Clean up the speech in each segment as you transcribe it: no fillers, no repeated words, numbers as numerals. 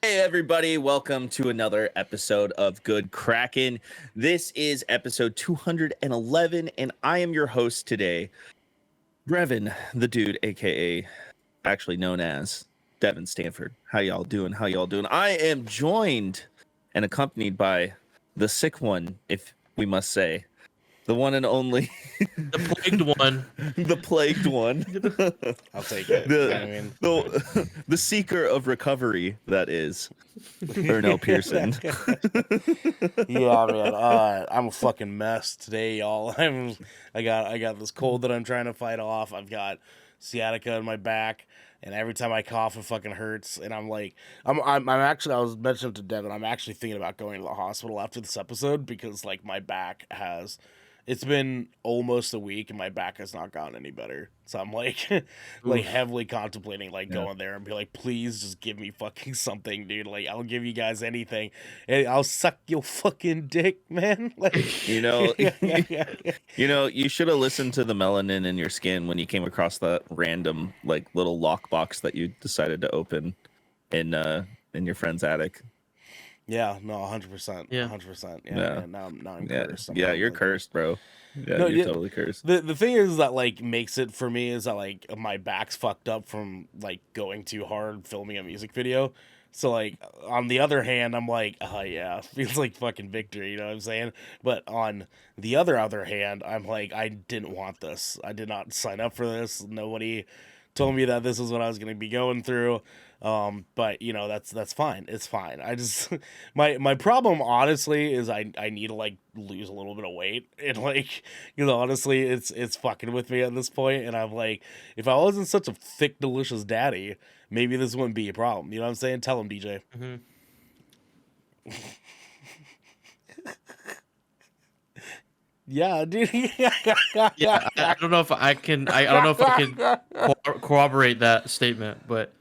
Hey everybody, welcome to another episode of Good Kraken. This is episode 211, and I am your host today, Brevin, the dude, aka actually known as Devin Stanford. How y'all doing? How y'all doing? I am joined and accompanied by the sick one, if we must say, the one and only, The plagued one. the plagued one, I'll take it. the seeker of recovery. That is Ernell Pearson. Yeah, man. I'm a fucking mess today, y'all. I got this cold that I'm trying to fight off. I've got sciatica in my back, and every time I cough, it fucking hurts. And I'm actually, I was mentioning to Devin, I'm actually thinking about going to the hospital after this episode because like my back has. It's been almost a week and my back has not gotten any better. So I'm like, like heavily contemplating like going there and be like, please just give me fucking something, dude. Like I'll give you guys anything, and I'll suck your fucking dick, man. Like You know, you should have listened to the melanin in your skin when you came across that random like little lockbox that you decided to open in your friend's attic. yeah, no, 100%, Yeah. 100%. Yeah. Yeah. Now I'm Yeah, cursed. I'm yeah, not you're like- cursed, bro. Yeah, No, you're yeah. totally cursed. The thing is that like makes it for me is that like my back's fucked up from like going too hard filming a music video. So like on the other hand, I'm like, oh yeah, feels like fucking victory, you know what I'm saying? But on the other hand, I'm like, I didn't want this. I did not sign up for this. Nobody told me that this is what I was gonna be going through. But you know, that's fine. It's fine. I just my problem honestly is I need to like lose a little bit of weight. And like, you know, honestly it's fucking with me at this point, and I'm like, if I wasn't such a thick, delicious daddy, maybe this wouldn't be a problem. You know what I'm saying? Tell him, DJ. Mm-hmm. Yeah, dude. Yeah, I don't know if I can. I don't know if I can corroborate that statement, but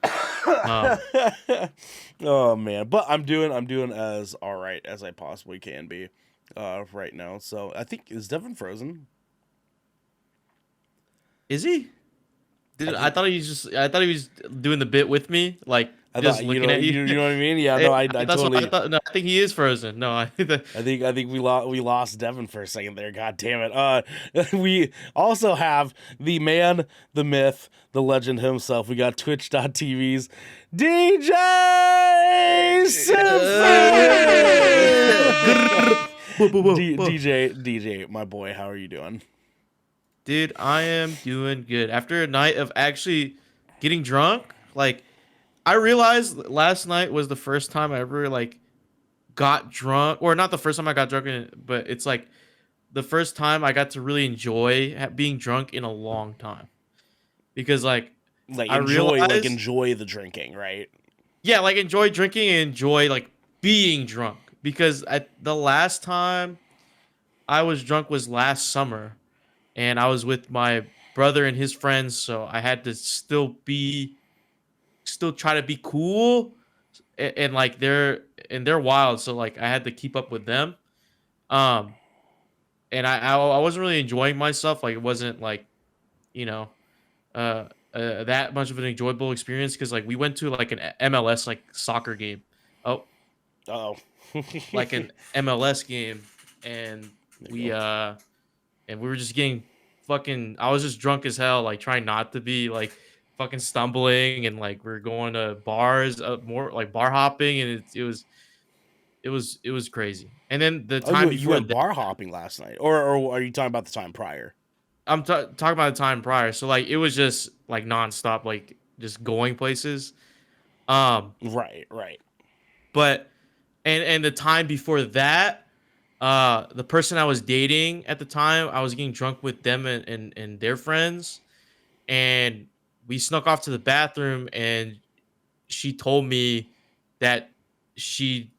Oh man, but I'm doing as all right as I possibly can be right now. So I think, is Devin frozen? is he? I thought he was doing the bit with me, like I just thought, looking at you. you know what I mean? Yeah, no, I That's totally. what I thought. No, I think he is frozen. No, I think we lost Devin for a second there. God damn it. We also have the man, the myth, the legend himself. We got twitch.tv's DJ DJ, my boy, how are you doing? dude, I am doing good. After a night of actually getting drunk, like I realized last night was the first time I ever like got drunk, or not the first time I got drunk, but it's like the first time I got to really enjoy being drunk in a long time. Because like Like I realized, enjoy the drinking, right? yeah, like enjoy drinking and enjoy like being drunk. Because the last time I was drunk was last summer, and I was with my brother and his friends, so I had to still try to be cool, and like they're wild, so like I had to keep up with them. Um, and I wasn't really enjoying myself. Like it wasn't like, you know, that much of an enjoyable experience because like we went to like an MLS like soccer game. Oh, Uh-oh. like an MLS game, and we were just getting fucking. I was just drunk as hell, like trying not to be like fucking stumbling, and like we're going to bars, more like bar hopping, and it was crazy. And then the time you before went that, bar hopping last night, or are you talking about the time prior? I'm talking about the time prior. So like it was just like nonstop, like just going places. Right. But and the time before that, the person I was dating at the time, I was getting drunk with them and their friends, and we snuck off to the bathroom, and she told me that she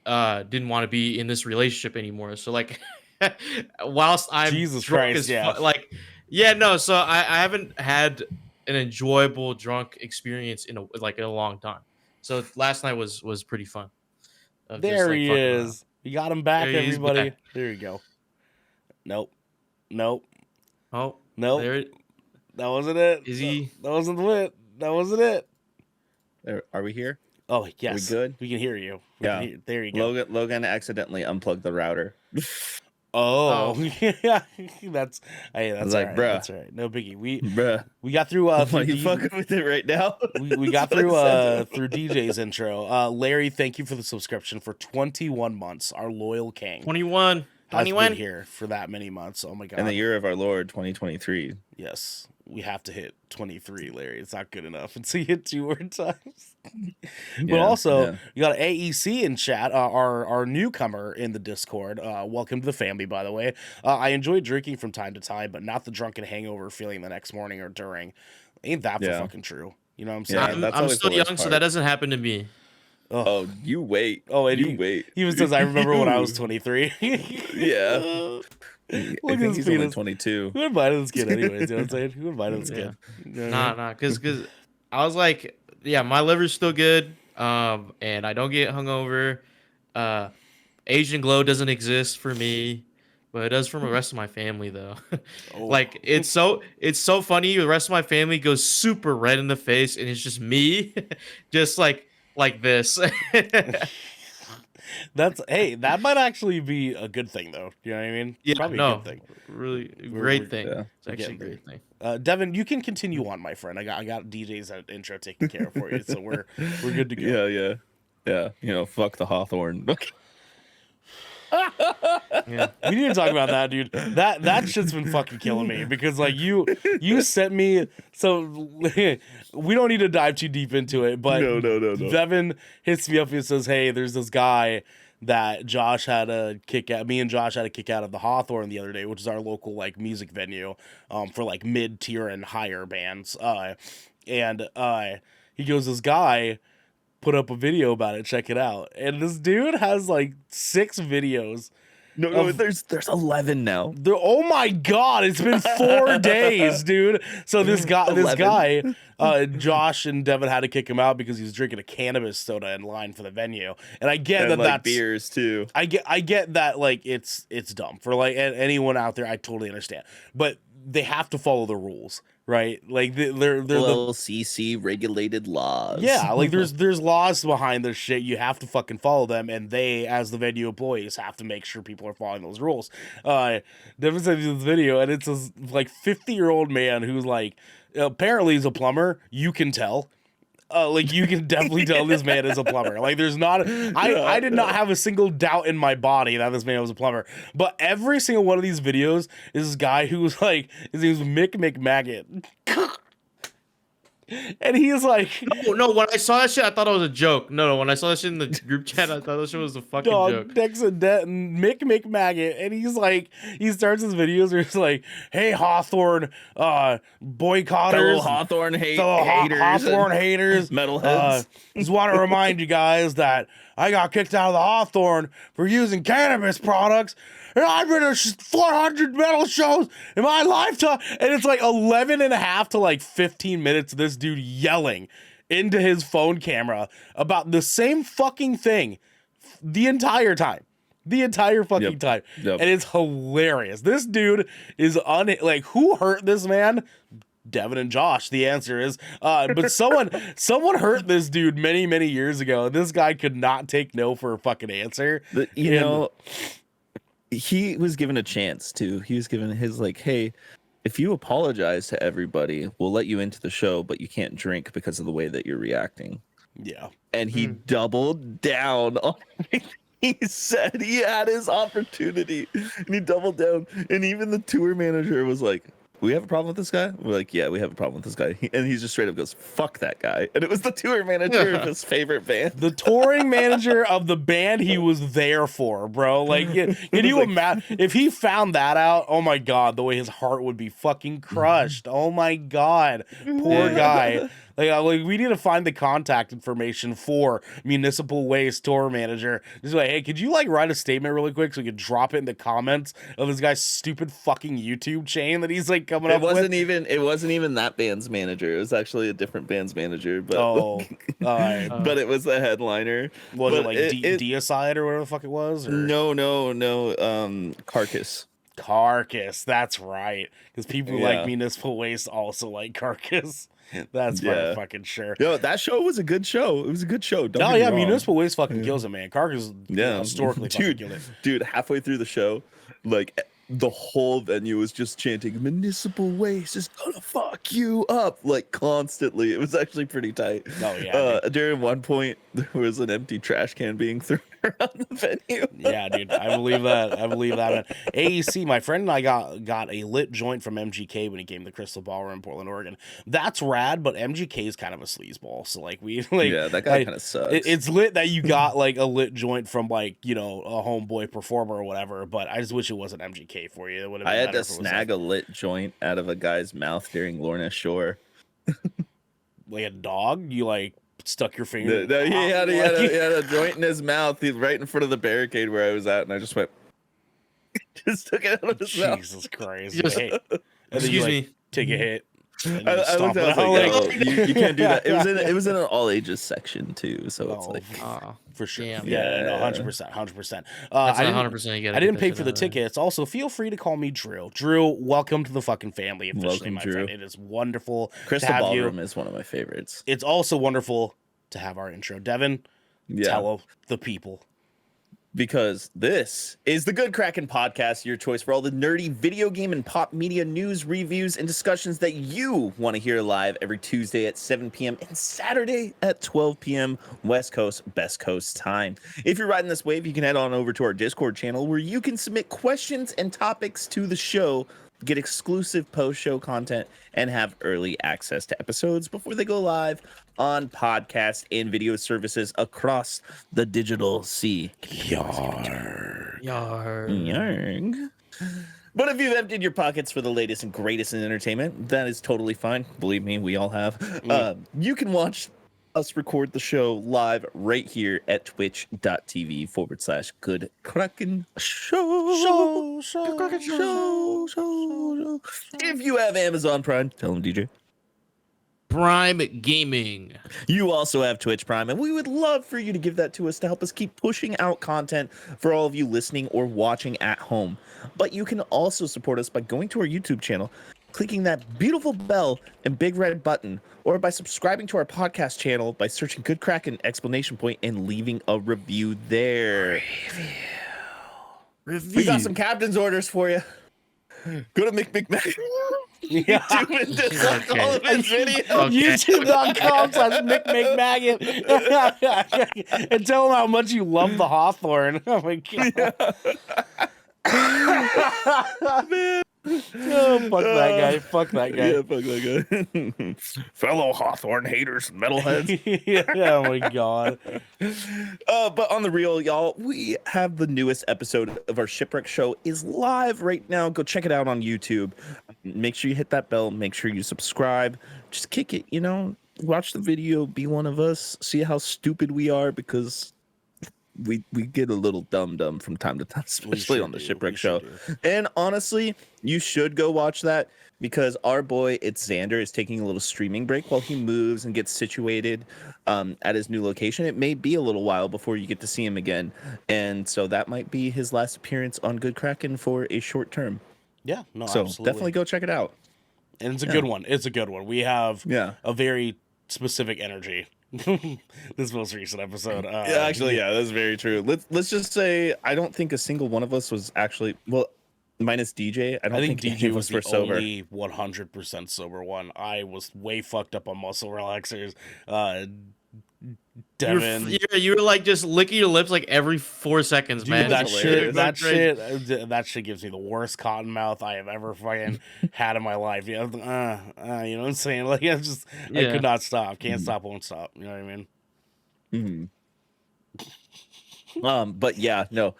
didn't want to be in this relationship anymore. So like whilst I'm Jesus drunk Christ, as yeah. like yeah, no, so I haven't had an enjoyable drunk experience in a long time. So last night was pretty fun. Of just, There like, he fucking around. is. You got him back, There he is everybody. back. There you go. Nope. Oh, Nope. there That wasn't it. is he. That wasn't it. That wasn't it. Are we here? Oh yes, good? We can hear you. Yeah. There you go. Logan accidentally unplugged the router. Oh, Oh. yeah. That's hey, I that's was all like, right. bruh, That's all right. No biggie. bruh, We got through why through you fucking with it right now? we got That's what through I said to him. through DJ's intro. Larry, thank you for the subscription for 21 months. Our loyal king 21. has been 21. here for that many months. Oh my And the god. year of our Lord 2023. Yes. We have to hit 23, Larry. It's not good enough until you hit 2 more times. But Yeah, also, yeah. you got AEC in chat, our newcomer in the Discord. Welcome to the family, by the way. I enjoy drinking from time to time, but not the drunken hangover feeling the next morning or during. Ain't that for Yeah. fucking true? You know what I'm Yeah, saying? that's I'm always the still worst young, so part. that doesn't happen to me. Ugh. Oh, you wait. Oh, and You wait. he even says, I remember when I was You- 23. Yeah. I Look at think his he's only penis. 22. Who invited this kid anyways? You know what I'm saying? Who invited this Yeah. kid? You know what I mean? Nah, cause I was like, yeah, my liver's still good. And I don't get hungover. Asian glow doesn't exist for me, but it does for the rest of my family though. Oh. Like it's so funny. The rest of my family goes super red in the face, and it's just me, just like this. Hey, that might actually be a good thing though. You know what I mean? Yeah, Probably a no, good thing. really We're- great thing. yeah. It's actually a getting there. great thing. Devin, you can continue on, my friend. I got DJ's intro taken care of for you, so we're good to go. Yeah. You know, fuck the Hawthorne. Yeah. We need to talk about that, dude. That shit's been fucking killing me because like you sent me. So we don't need to dive too deep into it, but No. Devin hits me up and says, "Hey, there's this guy that Josh had a kick out. Me and Josh had a kick out of the Hawthorne the other day, which is our local like music venue, for like mid tier and higher bands. And he goes, this guy put up a video about it. Check it out. And this dude has like 6 videos. No, there's 11 now. Oh my god, it's been 4 days, dude. So this guy, Josh and Devin had to kick him out because he was drinking a cannabis soda in line for the venue. And I get And that like that's beers too. I get that like it's dumb for like anyone out there. I totally understand, but they have to follow the rules, right? Like they're the LCC regulated laws. yeah, like there's laws behind this shit. You have to fucking follow them, and they, as the venue employees, have to make sure people are following those rules. Devin sent me this video, and it's this like 50-year-old man who's like apparently he's a plumber. You can tell. Like you can definitely tell this man is a plumber. Like there's not, I did not have a single doubt in my body that this man was a plumber. But every single one of these videos is this guy who was like, his name's Mick McMaggot. And he is like, No, when I saw that shit, I thought it was a joke. No, when I saw that shit in the group chat, I thought that shit was a fucking joke. Mick McMaggot, and he's like, he starts his videos where he's like, "Hey Hawthorne, boycotters, Fellow Hawthorne fellow haters. Hawthorne haters, Metalheads. just want to remind you guys that I got kicked out of the Hawthorne for using cannabis products. And I've been to 400 metal shows in my lifetime." And it's like 11 and a half to like 15 minutes of this dude yelling into his phone camera about the same fucking thing the entire time. The entire fucking time. Yep. And it's hilarious. This dude is like, who hurt this man? Devin and Josh, the answer is. But someone hurt this dude many, many years ago. This guy could not take no for a fucking answer. You know, he was given a chance to. He was given his like, hey, if you apologize to everybody, we'll let you into the show, but you can't drink because of the way that you're reacting. Yeah. And he doubled down on everything he said. He had his opportunity and he doubled down. And even the tour manager was like, we have a problem with this guy? We're like, yeah, we have a problem with this guy. And he just straight up goes, fuck that guy. And it was the tour manager of his favorite band. The touring manager of the band he was there for, bro. Like, can you imagine if he found that out? Oh my god, the way his heart would be fucking crushed. Oh my god, poor guy. Like we need to find the contact information for Municipal Waste tour manager. Just like, hey, could you like write a statement really quick so we could drop it in the comments of this guy's stupid fucking YouTube chain that he's like coming up with? It wasn't even that band's manager. It was actually a different band's manager. But but it was the headliner. Was but it like Deicide or whatever the fuck it was? Or? No. Carcass, that's right. Because people who like Municipal Waste also like Carcass. That's Yeah. fucking sure. Yo, that show was a good show. It was a good show. Don't Oh get me yeah, wrong. Municipal Waste fucking kills it, man. Carcass Yeah, historically fucking killed it. dude, halfway through the show, like the whole venue was just chanting "Municipal Waste is gonna fuck you up" like constantly. It was actually pretty tight. Oh yeah, During one point, there was an empty trash can being thrown around the venue. yeah, dude. I believe that. I believe that, man. AEC, my friend and I got a lit joint from MGK when he came to Crystal Ballroom in Portland, Oregon. That's rad, but MGK is kind of a sleazeball. So like Yeah, that guy kind of sucks. It's lit that you got like a lit joint from like, you know, a homeboy performer or whatever, but I just wish it wasn't MGK for you. It would have been I had better to if it was snag a lit joint out of a guy's mouth during Lorna Shore. like a dog. You like stuck your finger. He had a joint in his mouth. He's right in front of the barricade where I was at, and I just went, just took it out of his mouth. Jesus Christ. Just- Hey. And then Excuse you, like, me. take a hit. and I you looked stomp at it, I it was out, like, oh, you can't do that. It was in an all ages section too, so it's Oh, like for sure. Damn. Yeah, no, Yeah. 100%. 100%. That's I not didn't, 100%. You gotta I get didn't that pay shit for the out of there. tickets. Also, feel free to call me Drew. Drew, welcome to the fucking family officially, Welcome, my Drew. friend. It is wonderful Crystal to have Ballroom you. is one of my favorites. It's also wonderful to have our intro. Devin, Yeah, tell the people. because this is the Good Kraken podcast, your choice for all the nerdy video game and pop media news, reviews, and discussions that you want to hear live every Tuesday at 7 p.m. and Saturday at 12 p.m. West Coast, Best Coast time. If you're riding this wave, you can head on over to our Discord channel where you can submit questions and topics to the show, get exclusive post-show content, and have early access to episodes before they go live on podcast and video services across the digital sea. Yar. Yarg. But if you've emptied your pockets for the latest and greatest in entertainment, that is totally fine. Believe me, we all have. You can watch us record the show live right here at twitch.tv/Good Kraken Show. Show. If you have Amazon Prime, tell them, DJ. Prime Gaming. You also have Twitch Prime, and we would love for you to give that to us to help us keep pushing out content for all of you listening or watching at home. But you can also support us by going to our YouTube channel, clicking that beautiful bell and big red button, or by subscribing to our podcast channel by searching Good Kraken ! And leaving a review there. We got some captain's orders for you. Go to McMac. Yeah. YouTube and dislike all of his videos. Okay. YouTube.com/McMaggot and tell them how much you love the Hawthorne. Oh my god. Man. Oh, fuck that guy. Fuck that guy. Yeah, fuck that guy. Fellow Hawthorne haters, and metalheads. Yeah, oh my god. But on the real, y'all, we have the newest episode of our Shipwreck Show is live right now. Go check it out on YouTube. Make sure you hit that bell. Make sure you subscribe. Just kick it, watch the video, be one of us, see how stupid we are, because we get a little dumb from time to time, especially on the Shipwreck Show. And honestly, you should go watch that, because our boy, it's Xander, is taking a little streaming break while he moves and gets situated at his new location. It may be a little while before you get to see him again. And so that might be his last appearance on Good Kraken for a short term. Yeah, no, So absolutely. definitely go check it out. And it's a good one. It's a good one. We have a very specific energy. This most recent episode. That's very true. Let's just say I don't think a single one of us was actually, well, minus DJ. I think think DJ any of was us the were sober. only 100% sober one. I was way fucked up on muscle relaxers. Devin, You were like just licking your lips like every 4 seconds, dude, man. that It's shit, crazy. that shit gives me the worst cotton mouth I have ever fucking had in my life. You know what I'm saying? Like, I Yeah. could not stop. Can't stop, won't stop. You know what I mean? But yeah, no.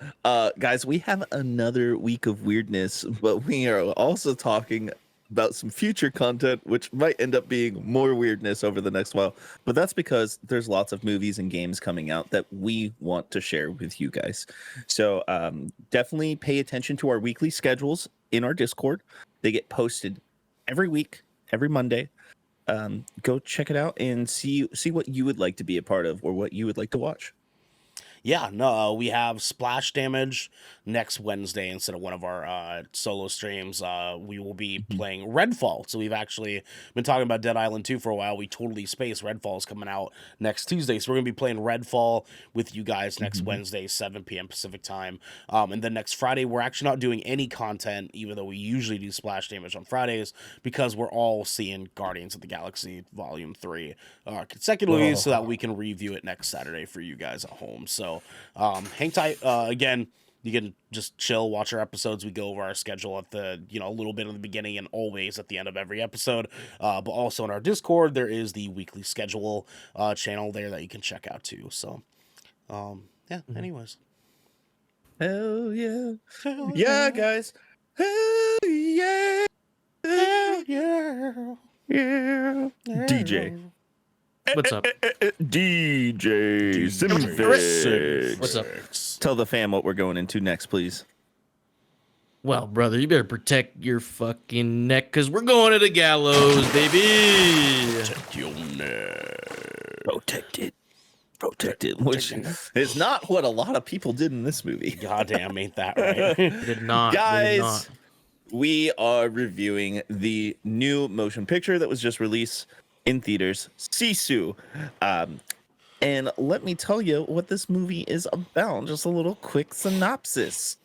Guys, we have another week of weirdness, but we are also talking about some future content which might end up being more weirdness over the next while. But that's because there's lots of movies and games coming out that we want to share with you guys. So definitely pay attention to our weekly schedules in our Discord. They get posted every week, every Monday. Go check it out and see what you would like to be a part of or what you would like to watch. Yeah, no, we have Splash Damage next Wednesday instead of one of our solo streams. We will be Mhm. playing Redfall. So we've actually been talking about Dead Island 2 for a while. We totally spaced. Redfall is coming out next Tuesday. So we're going to be playing Redfall with you guys next Mhm. Wednesday, 7 p.m. Pacific time. And then next Friday, we're actually not doing any content, even though we usually do Splash Damage on Fridays, because we're all seeing Guardians of the Galaxy Volume 3 consecutively so that we can review it next Saturday for you guys at home. So hang tight. Again, you can just chill, watch our episodes. We go over our schedule at the, a little bit in the beginning and always at the end of every episode. But also in our Discord, there is the weekly schedule channel there that you can check out too. So, yeah, anyways. Hell yeah. Hell Yeah, guys. Hell yeah. Hell yeah. Yeah. DJ. What's up? DJ Simfix. What's up? Tell the fam what we're going into next, please. Well, brother, you better protect your fucking neck, because we're going to the gallows, baby. Protect your neck. Protected, which is not what a lot of people did in this movie. Goddamn, ain't that right? Did not. Guys, Did not. we are reviewing the new motion picture that was just released in theaters, Sisu. And let me tell you what this movie is about. Just a little quick synopsis.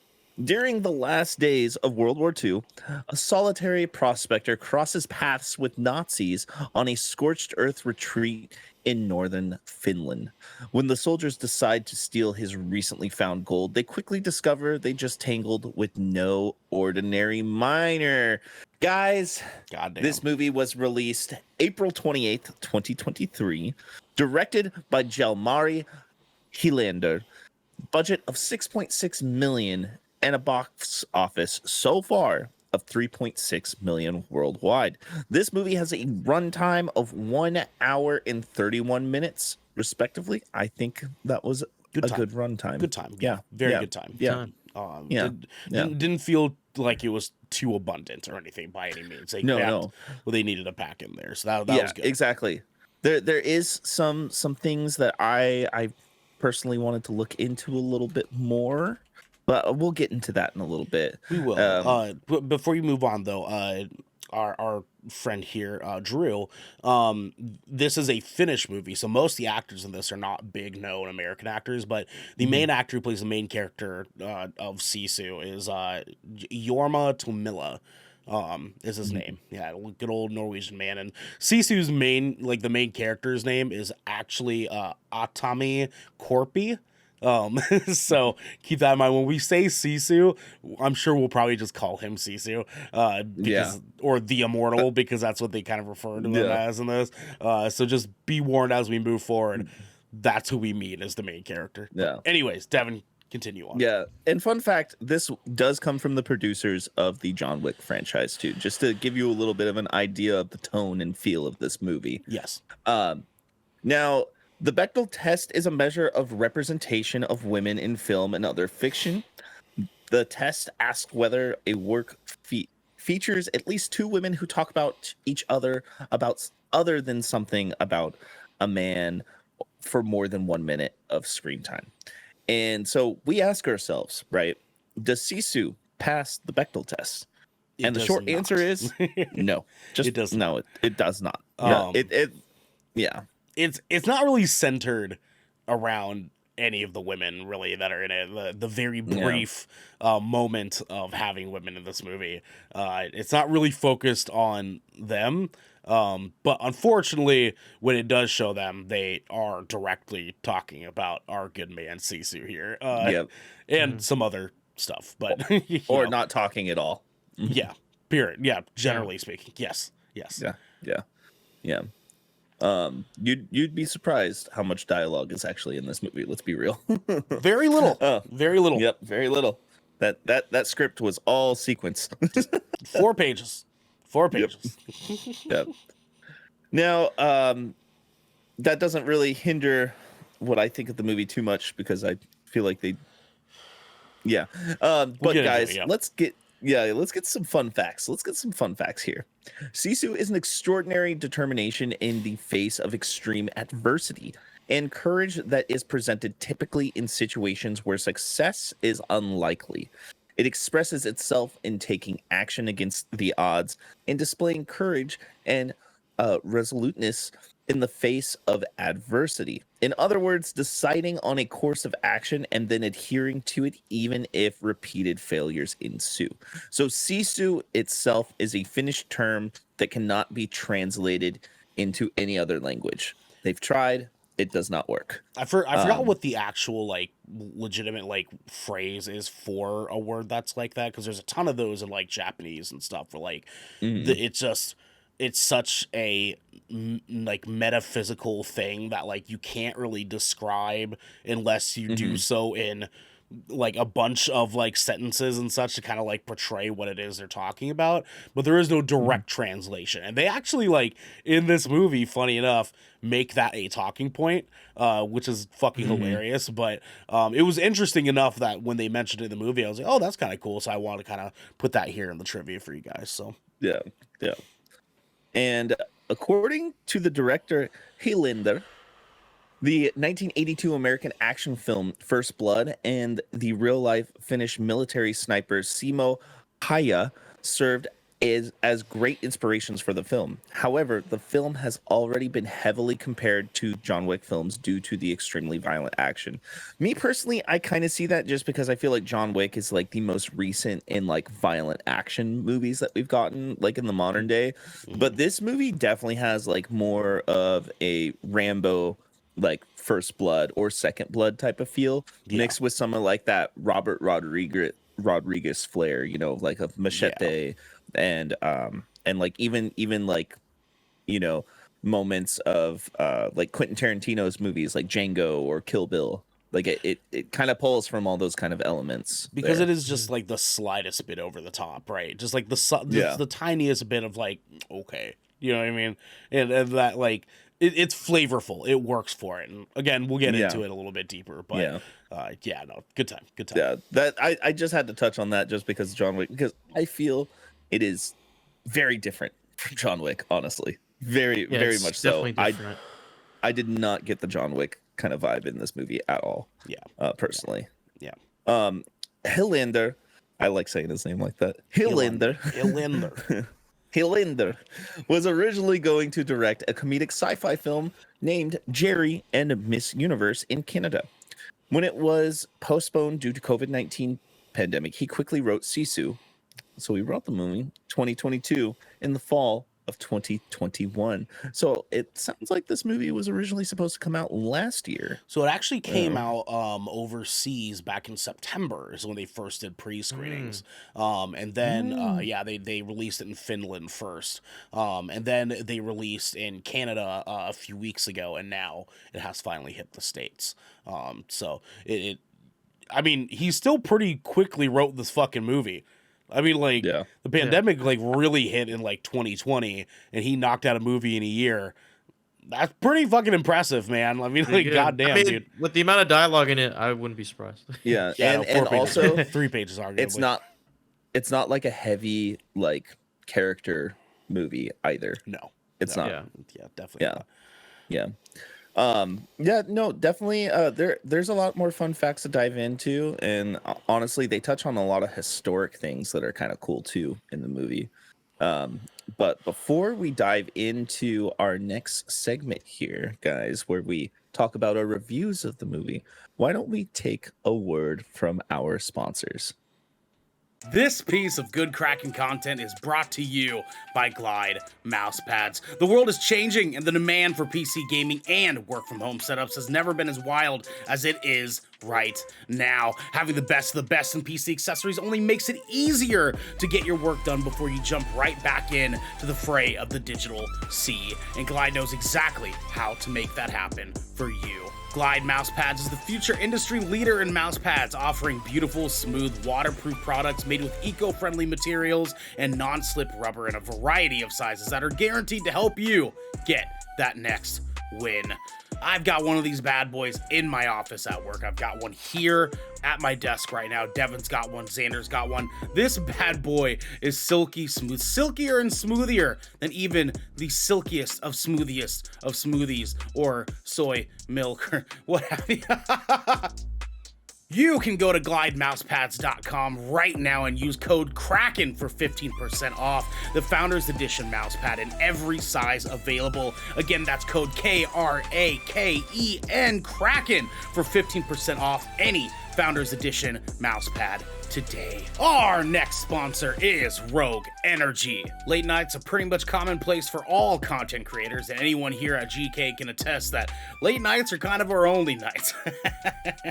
During the last days of World War II, a solitary prospector crosses paths with Nazis on a scorched earth retreat in northern Finland. When the soldiers decide to steal his recently found gold, they quickly discover they just tangled with no ordinary miner. Guys, Goddamn. this movie was released April 28th, 2023, directed by Jalmari Helander. Budget of 6.6 million and a box office so far of 3.6 million worldwide. This movie has a runtime of 1 hour and 31 minutes, respectively. I think that was Good a time. good runtime. Good time. Yeah. Very Yeah. good time. Yeah. Yeah. Didn't feel like it was too abundant or anything by any means. They No. Well, they needed a pack in there, so that was good. Exactly. There is some things that I personally wanted to look into a little bit more, but we'll get into that in a little bit. We will. But before you move on, though, our friend here, Drew, this is a Finnish movie, so most of the actors in this are not big known American actors, but the main actor who plays the main character of Sisu is Jorma Tomila. Is his name. Yeah, good old Norwegian man. And Sisu's the main character's name is actually Atami Korpi. So keep that in mind. When we say Sisu, I'm sure we'll probably just call him Sisu, or the Immortal, because that's what they kind of refer to him as in this. So just be warned as we move forward. That's who we mean as the main character. Yeah. Anyways, Devin, continue on. Yeah. And fun fact, this does come from the producers of the John Wick franchise too, just to give you a little bit of an idea of the tone and feel of this movie. Yes. Now, the Bechdel test is a measure of representation of women in film and other fiction. The test asks whether a work features at least two women who talk about each other about other than something about a man for more than 1 minute of screen time. And so we ask ourselves, right, does Sisu pass the Bechdel test? And the short answer is no. Just It does no, it does not. Yeah. It's not really centered around any of the women really that are in it. The very brief moment of having women in this movie, it's not really focused on them. But unfortunately, when it does show them, they are directly talking about our good man Sisu here, and some other stuff, but or not talking at all. Yeah. Period. Yeah. Generally speaking, yes. Yeah. You'd be surprised how much dialogue is actually in this movie. Let's be real. Very little. Very little. Yep, very little. That script was all sequence. 4 pages. 4 pages. Yep. Now, that doesn't really hinder what I think of the movie too much, because I feel like they. Yeah. But guys, let's get some fun facts. Let's get some fun facts here. Sisu is an extraordinary determination in the face of extreme adversity. and courage that is presented typically in situations where success is unlikely. It expresses itself in taking action against the odds and displaying courage and resoluteness in the face of adversity. In other words, deciding on a course of action and then adhering to it even if repeated failures ensue. So Sisu itself is a Finnish term that cannot be translated into any other language. They've tried, it does not work. I forgot what the actual like legitimate like phrase is for a word that's like that, because there's a ton of those in like Japanese and stuff where like it's such a like metaphysical thing that like you can't really describe unless you do so in like a bunch of like sentences and such to kind of like portray what it is they're talking about, but there is no direct translation. And they actually like in this movie, funny enough, make that a talking point, which is fucking hilarious. But it was interesting enough that when they mentioned it in the movie, I was like, oh, that's kind of cool. So I want to kind of put that here in the trivia for you guys. So yeah. And according to the director Helander, the 1982 American action film First Blood and the real-life Finnish military sniper Simo Haya served as great inspirations for the film. However, the film has already been heavily compared to John Wick films due to the extremely violent action. Me personally, I kind of see that just because I feel like John Wick is like the most recent in like violent action movies that we've gotten like in the modern day. But this movie definitely has like more of a Rambo like First Blood or Second Blood type of feel mixed with some of like that Robert Rodriguez flair, you know, like a Machete and like even like, you know, moments of like Quentin Tarantino's movies like Django or Kill Bill. Like it kind of pulls from all those kind of elements because there. it is just like the slightest bit over the top, right? Just like the tiniest bit of like, okay, you know what I mean? And that like it's flavorful. It works for it. And again, we'll get into it a little bit deeper. But no, good time. Yeah, that I just had to touch on that just because John Wick, because I feel it is very different from John Wick, honestly. Very much so. I did not get the John Wick kind of vibe in this movie at all. Yeah. Personally. Yeah. Helander, I like saying his name like that. Helander. Helander was originally going to direct a comedic sci-fi film named Jerry and Miss Universe in Canada. When it was postponed due to COVID-19 pandemic, he quickly wrote Sisu. So he wrote the movie 2022 in the fall of 2021. So it sounds like this movie was originally supposed to come out last year. So it actually came out overseas back in September is when they first did pre-screenings. And then they released it in Finland first. And then they released in Canada a few weeks ago, and now it has finally hit the States. So I mean, he still pretty quickly wrote this fucking movie. I mean, like, the pandemic, like, really hit in, like, 2020, and he knocked out a movie in a year. That's pretty fucking impressive, man. I mean, like, goddamn, dude. With the amount of dialogue in it, I wouldn't be surprised. Yeah, and also 3 pages, arguably. It's not like a heavy, like, character movie either. No. It's not. Yeah, definitely not. Yeah. Definitely there's a lot more fun facts to dive into, and honestly they touch on a lot of historic things that are kind of cool too in the movie. But before we dive into our next segment here, guys, where we talk about our reviews of the movie, why don't we take a word from our sponsors? This piece of good Kraken content is brought to you by Glide mousepads. The world is changing, and the demand for PC gaming and work from home setups has never been as wild as it is right now. Having the best of the best in PC accessories only makes it easier to get your work done before you jump right back in to the fray of the digital sea. And Glide knows exactly how to make that happen for you. Glide Mousepads is the future industry leader in mousepads, offering beautiful, smooth, waterproof products made with eco-friendly materials and non-slip rubber in a variety of sizes that are guaranteed to help you get that next win. I've got one of these bad boys in my office at work. I've got one here at my desk right now. Devin's got one. Xander's got one. This bad boy is silky smooth, silkier and smoothier than even the silkiest of smoothies or soy milk or what have you. You can go to glidemousepads.com right now and use code Kraken for 15% off the Founders Edition mousepad in every size available. Again, that's code KRAKEN Kraken for 15% off any Founders Edition mousepad today. Our next sponsor is Rogue Energy. Late nights are pretty much commonplace for all content creators, and anyone here at GK can attest that late nights are kind of our only nights.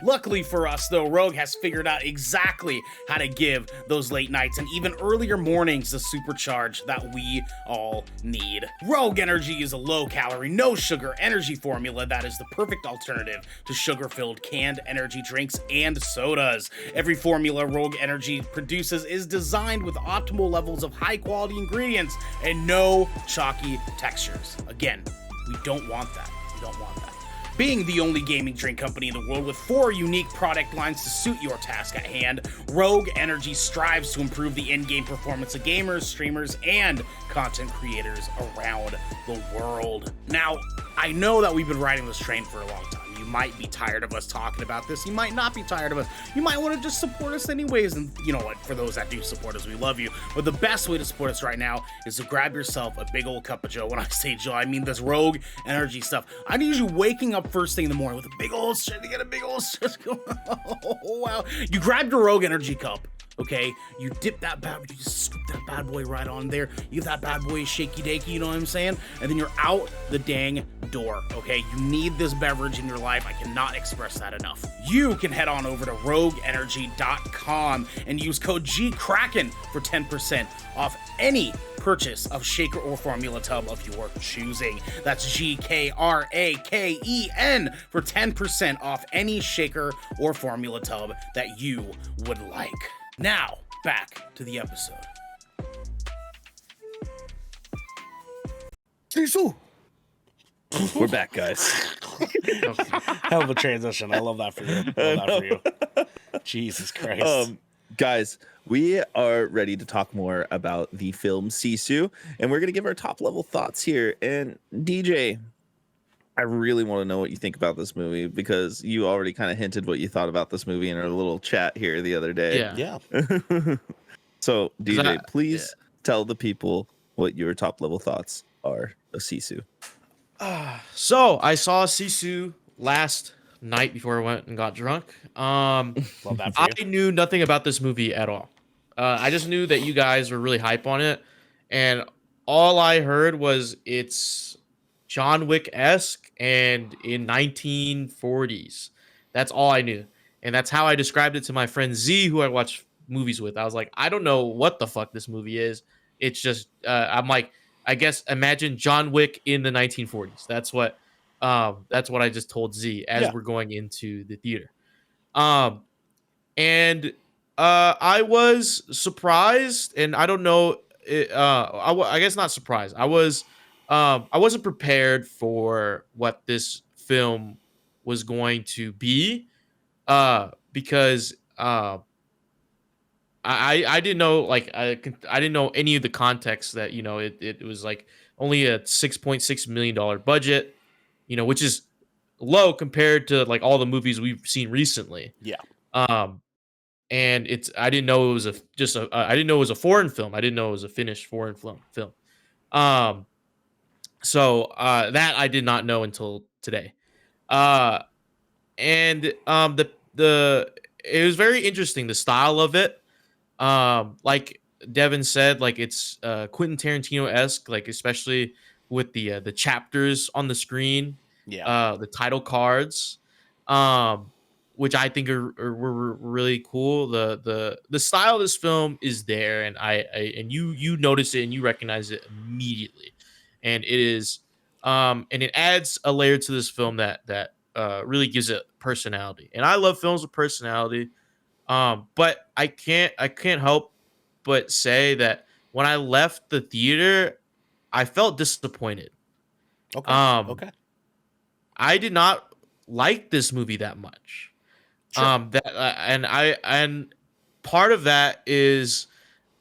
Luckily for us, though, Rogue has figured out exactly how to give those late nights and even earlier mornings the supercharge that we all need. Rogue Energy is a low-calorie, no-sugar energy formula that is the perfect alternative to sugar-filled canned energy drinks and sodas. Every formula Rogue Energy produces is designed with optimal levels of high-quality ingredients and no chalky textures. Again, we don't want that. We don't want that. Being the only gaming drink company in the world with 4 unique product lines to suit your task at hand, Rogue Energy strives to improve the in-game performance of gamers, streamers, and content creators around the world. Now, I know that we've been riding this train for a long time. You might be tired of us talking about this. You might not be tired of us. You might want to just support us anyways. And you know what? For those that do support us, we love you. But the best way to support us right now is to grab yourself a big old cup of Joe. When I say Joe, I mean this Rogue Energy stuff. I need you waking up first thing in the morning with a big old shit to get a big old shit going. Oh, wow. You grab your Rogue Energy cup. Okay, you dip that you just scoop that bad boy right on there. You give that bad boy a shaky dakey, you know what I'm saying? And then you're out the dang door, okay? You need this beverage in your life. I cannot express that enough. You can head on over to rogueenergy.com and use code GKRAKEN for 10% off any purchase of shaker or formula tub of your choosing. That's GKRAKEN for 10% off any shaker or formula tub that you would like. Now, back to the episode. Sisu. We're back, guys. Hell of a transition. I love that for you. Jesus Christ. Guys, we are ready to talk more about the film Sisu, and we're going to give our top level thoughts here. And DJ, I really want to know what you think about this movie, because you already kind of hinted what you thought about this movie in our little chat here the other day. Yeah. So, DJ, please tell the people what your top level thoughts are of Sisu. So I saw Sisu last night before I went and got drunk. Love that for you. I knew nothing about this movie at all. I just knew that you guys were really hype on it, and all I heard was it's John Wick-esque and in 1940s. That's all I knew. And that's how I described it to my friend Z, who I watch movies with. I was like, I don't know what the fuck this movie is. It's just, I'm like, I guess imagine John Wick in the 1940s. That's what I just told Z as we're going into the theater. And I was surprised, and I don't know, I guess not surprised. I wasn't prepared for what this film was going to be, because I didn't know, like I didn't know any of the context that, you know, it was like only a $6.6 million budget, you know, which is low compared to like all the movies we've seen recently. Yeah. And I didn't know it was I didn't know it was a foreign film. I didn't know it was a finished foreign film. So that I did not know until today. And it was very interesting, the style of it. Like Devin said, like it's Quentin Tarantino-esque, like especially with the chapters on the screen, the title cards, which I think were really cool. The style of this film is there, and and you notice it and you recognize it immediately, and it is and it adds a layer to this film that really gives it personality. And I love films with personality. But I can't help but say that when I left the theater, I felt disappointed. Okay. I did not like this movie that much. Sure. And part of that is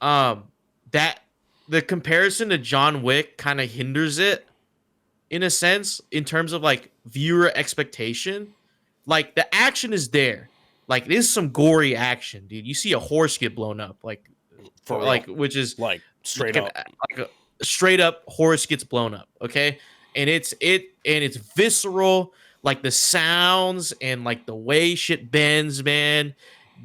that the comparison to John Wick kind of hinders it in a sense in terms of like viewer expectation. Like the action is there. Like there's some gory action, dude. You see a horse get blown up, like For real. like which is Like straight like up. a straight up horse gets blown up, okay? And it's visceral, like the sounds and like the way shit bends, man.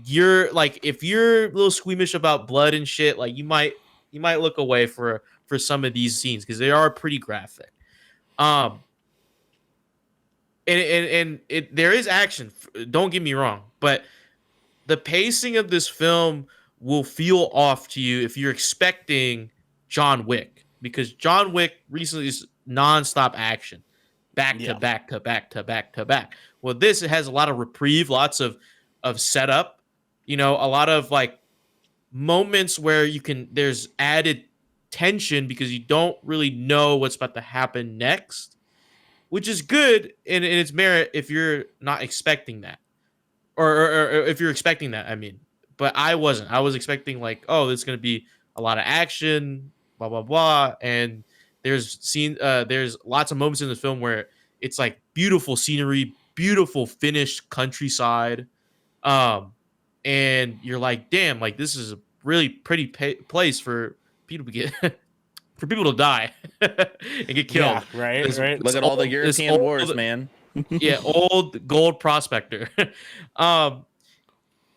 You're like if you're a little squeamish about blood and shit, like you might look away for some of these scenes because they are pretty graphic. Um and it there is action, don't get me wrong, but the pacing of this film will feel off to you if you're expecting John Wick, because John Wick recently is nonstop action, back to Yeah. back to back to back to back. Well, this it has a lot of reprieve, lots of setup, a lot of like moments where there's added tension because you don't really know what's about to happen next, which is good in its merit if you're not expecting that or if you're expecting that, I mean. But I wasn't. I was expecting like, oh, there's gonna be a lot of action, blah blah blah, and there's lots of moments in the film where it's like beautiful scenery, beautiful finished countryside, and you're like, damn, like this is a really pretty place for people to get for people to die and get killed. Yeah, right, This- right. Look this at all the old- this European old- wars, man. yeah, old gold prospector. um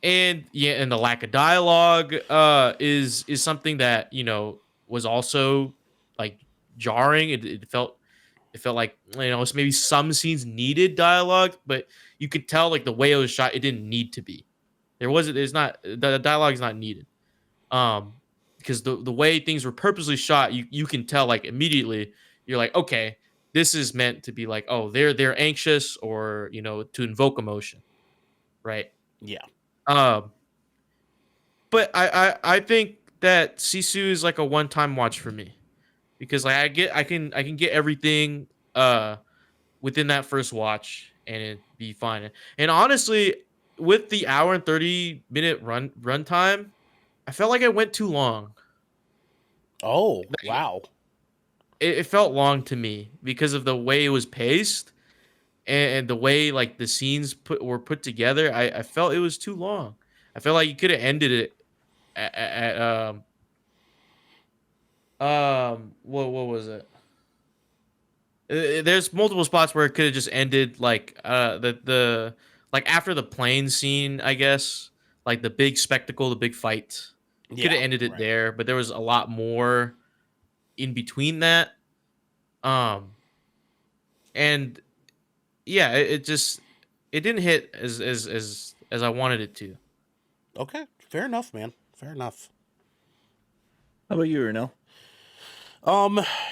and the lack of dialogue is something that was also like jarring. It felt like it's maybe some scenes needed dialogue, but you could tell like the way it was shot, it didn't need to be. There's not the dialogue is not needed. Because the way things were purposely shot, you can tell like immediately. You're like, okay, this is meant to be like, oh, they're anxious or to invoke emotion, right? Yeah. Um, but I think that Sisu is like a one time watch for me because like I can get everything within that first watch and it be fine. And honestly, with the hour and 30-minute run time, I felt like I went too long. Oh, wow. It felt long to me because of the way it was paced and the way like the scenes were put together. I felt it was too long. I felt like you could have ended it at what was it? There's multiple spots where it could have just ended like the like after the plane scene, I guess, like the big spectacle, the big fight. Yeah, Could have ended it right. there, but there was a lot more in between that. And yeah, it didn't hit as I wanted it to. Okay, fair enough, man. Fair enough. How about you, Ernell?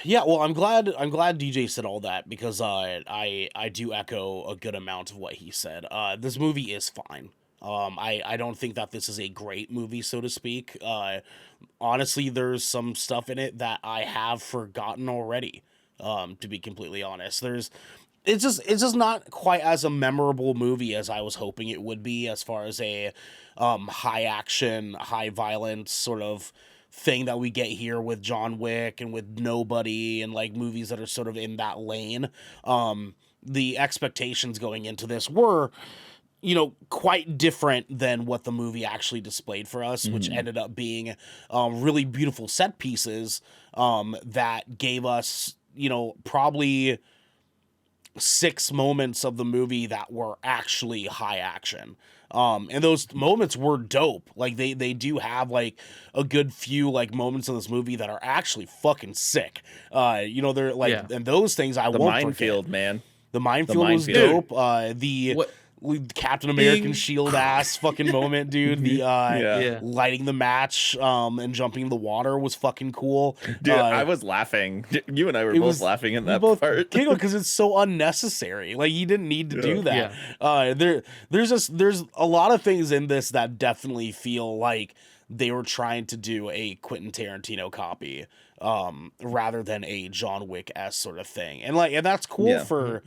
Yeah, well, I'm glad DJ said all that because I do echo a good amount of what he said. This movie is fine. I don't think that this is a great movie, so to speak. Honestly, there's some stuff in it that I have forgotten already. To be completely honest, it's just not quite as a memorable movie as I was hoping it would be, as far as a high action, high violence sort of thing that we get here with John Wick and with Nobody and like movies that are sort of in that lane. The expectations going into this were, quite different than what the movie actually displayed for us, which ended up being really beautiful set pieces that gave us, probably 6 moments of the movie that were actually high action. And those moments were dope. Like they do have like a good few like moments in this movie that are actually fucking sick. They're like, Yeah. and those things I The won't minefield, forget. man. The minefield was minefield. dope. The What Captain American Ding. shield ass fucking moment, dude. The Yeah. lighting the match and jumping in the water was fucking cool. Dude, I was laughing. You and I were both laughing in that part. Giggle because it's so unnecessary. Like he didn't need to do that. There's a lot of things in this that definitely feel like they were trying to do a Quentin Tarantino copy, rather than a John Wick-esque sort of thing. And that's cool Yeah. for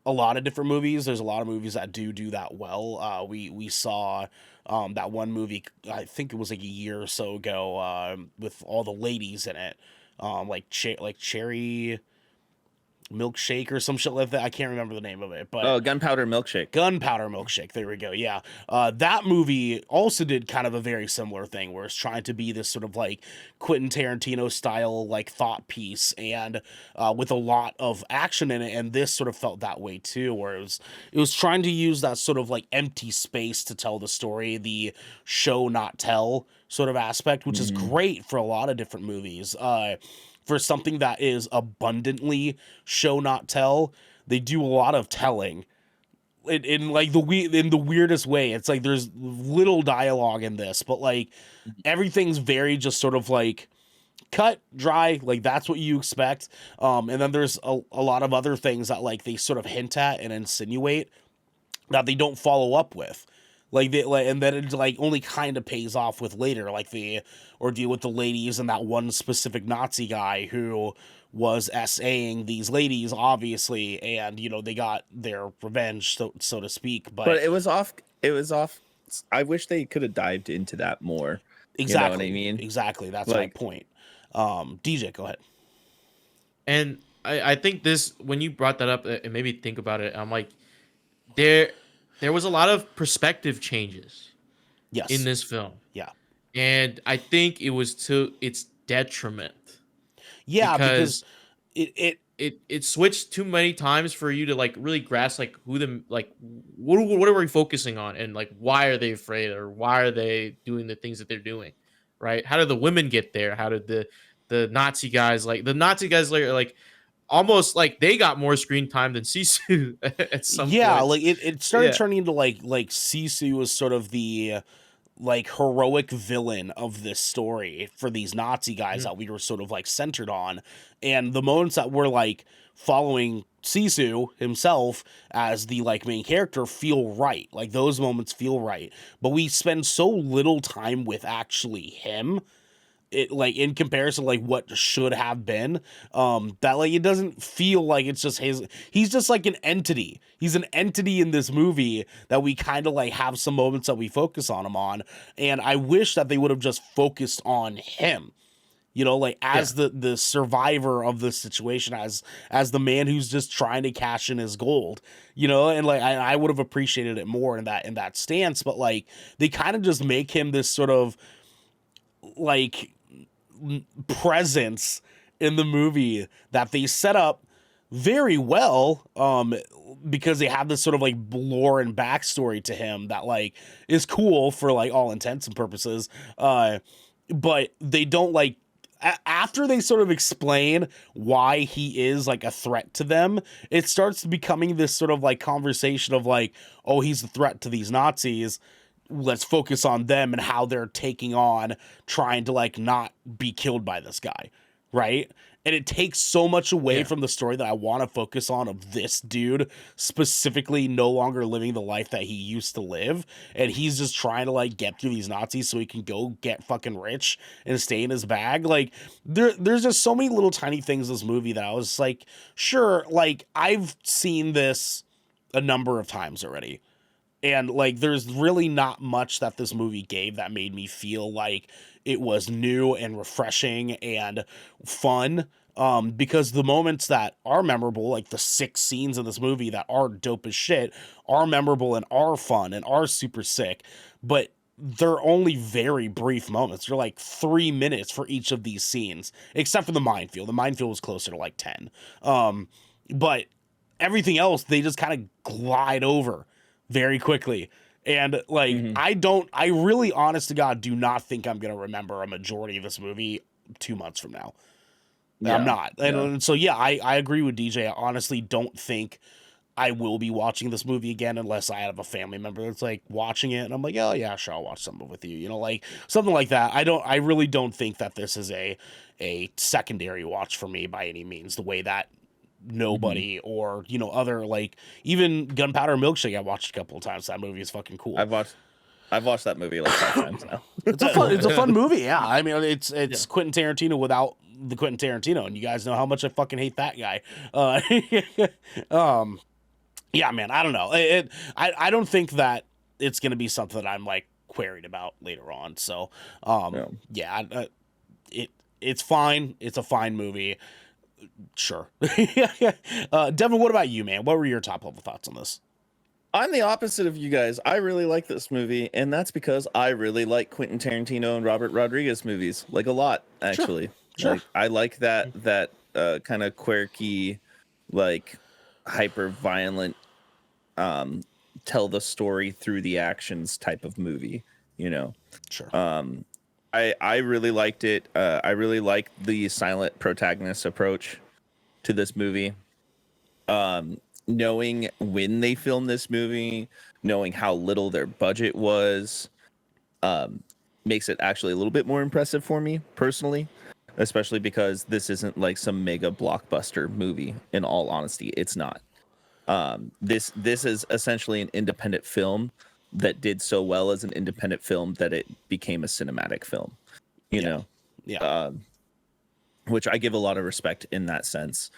a lot of different movies. There's a lot of movies that do that well. We saw that one movie, I think it was like a year or so ago, with all the ladies in it, like cherry milkshake or some shit like that. I can't remember the name of it, but Oh, Gunpowder Milkshake. Gunpowder Milkshake. There we go. Yeah. That movie also did kind of a very similar thing where it's trying to be this sort of like Quentin Tarantino style, like thought piece, and with a lot of action in it. And this sort of felt that way too, where it was trying to use that sort of like empty space to tell the story, the show, not tell sort of aspect, which is great for a lot of different movies. For something that is abundantly show, not tell, they do a lot of telling in like in the weirdest way. It's like there's little dialogue in this, but like everything's very just sort of like cut, dry, like that's what you expect. And then there's a lot of other things that like they sort of hint at and insinuate that they don't follow up with. And then it like only kind of pays off with later, like the ordeal with the ladies and that one specific Nazi guy who was SAing these ladies, obviously, and they got their revenge, so to speak. But it was off. I wish they could have dived into that more. Exactly, you know what I mean? Exactly. That's like, my point. DJ, go ahead. And I think this, when you brought that up, it made me think about it. I'm like, there was a lot of perspective changes in this film. Yeah. And I think it was to its detriment. Yeah, because it switched too many times for you to like really grasp like who them like what are we focusing on, and like why are they afraid, or why are they doing the things that they're doing, right? How did the women get there? How did the Nazi guys like almost like they got more screen time than Sisu at some point. Like it started turning into like Sisu was sort of the like heroic villain of this story for these Nazi guys that we were sort of like centered on. And the moments that we're like following Sisu himself as the like main character feel right. Like those moments feel right. But we spend so little time with actually him, it like in comparison like what should have been, that like it doesn't feel like it's just he's just like an entity. He's an entity in this movie that we kind of like have some moments that we focus on him on, and I wish that they would have just focused on him, like as the survivor of this situation, as the man who's just trying to cash in his gold, and like I would have appreciated it more in that stance. But like they kind of just make him this sort of like presence in the movie that they set up very well, because they have this sort of like lore and backstory to him that like is cool for like all intents and purposes, but they don't like after they sort of explain why he is like a threat to them, it starts becoming this sort of like conversation of like, oh, he's a threat to these Nazis, let's focus on them and how they're taking on trying to like not be killed by this guy, right? And it takes so much away from the story that I want to focus on of this dude specifically no longer living the life that he used to live, and he's just trying to like get through these Nazis so he can go get fucking rich and stay in his bag. Like there's just so many little tiny things in this movie that I was like, sure, like I've seen this a number of times already. And like, there's really not much that this movie gave that made me feel like it was new and refreshing and fun. Because the moments that are memorable, like the 6 scenes in this movie that are dope as shit, are memorable and are fun and are super sick. But they're only very brief moments. They're like 3 minutes for each of these scenes, except for the minefield. The minefield was closer to like 10. But everything else, they just kind of glide over very quickly. And like, I really, honest to God, do not think I'm going to remember a majority of this movie 2 months from now. Yeah. I'm not. And so, yeah, I agree with DJ. I honestly don't think I will be watching this movie again unless I have a family member that's like watching it. And I'm like, oh yeah, sure, I'll watch something with you, like something like that. I really don't think that this is a secondary watch for me by any means, the way that Nobody or other, like even Gunpowder Milkshake I watched a couple of times. That movie is fucking cool. I've watched that movie like 5 times now. It's a fun movie. Yeah, I mean it's Quentin Tarantino without the Quentin Tarantino, and you guys know how much I fucking hate that guy. Yeah, man, I don't know. I don't think that it's gonna be something that I'm like queried about later on. So, No. yeah, it's fine. It's a fine movie. Sure. Devin, what about you, man? What were your top level thoughts on this? I'm the opposite of you guys. I really like this movie, and that's because I really like Quentin Tarantino and Robert Rodriguez movies, like a lot, actually. Sure. Like I like that kind of quirky, like hyper violent, tell the story through the actions type of movie. You know, Sure. I really liked it. I really liked the silent protagonist approach to this movie. Knowing when they filmed this movie, knowing how little their budget was, makes it actually a little bit more impressive for me personally, especially because this isn't like some mega blockbuster movie. In all honesty, it's not. This is essentially an independent film that did so well as an independent film that it became a cinematic film. You Yeah. know, Yeah. which I give a lot of respect in that sense.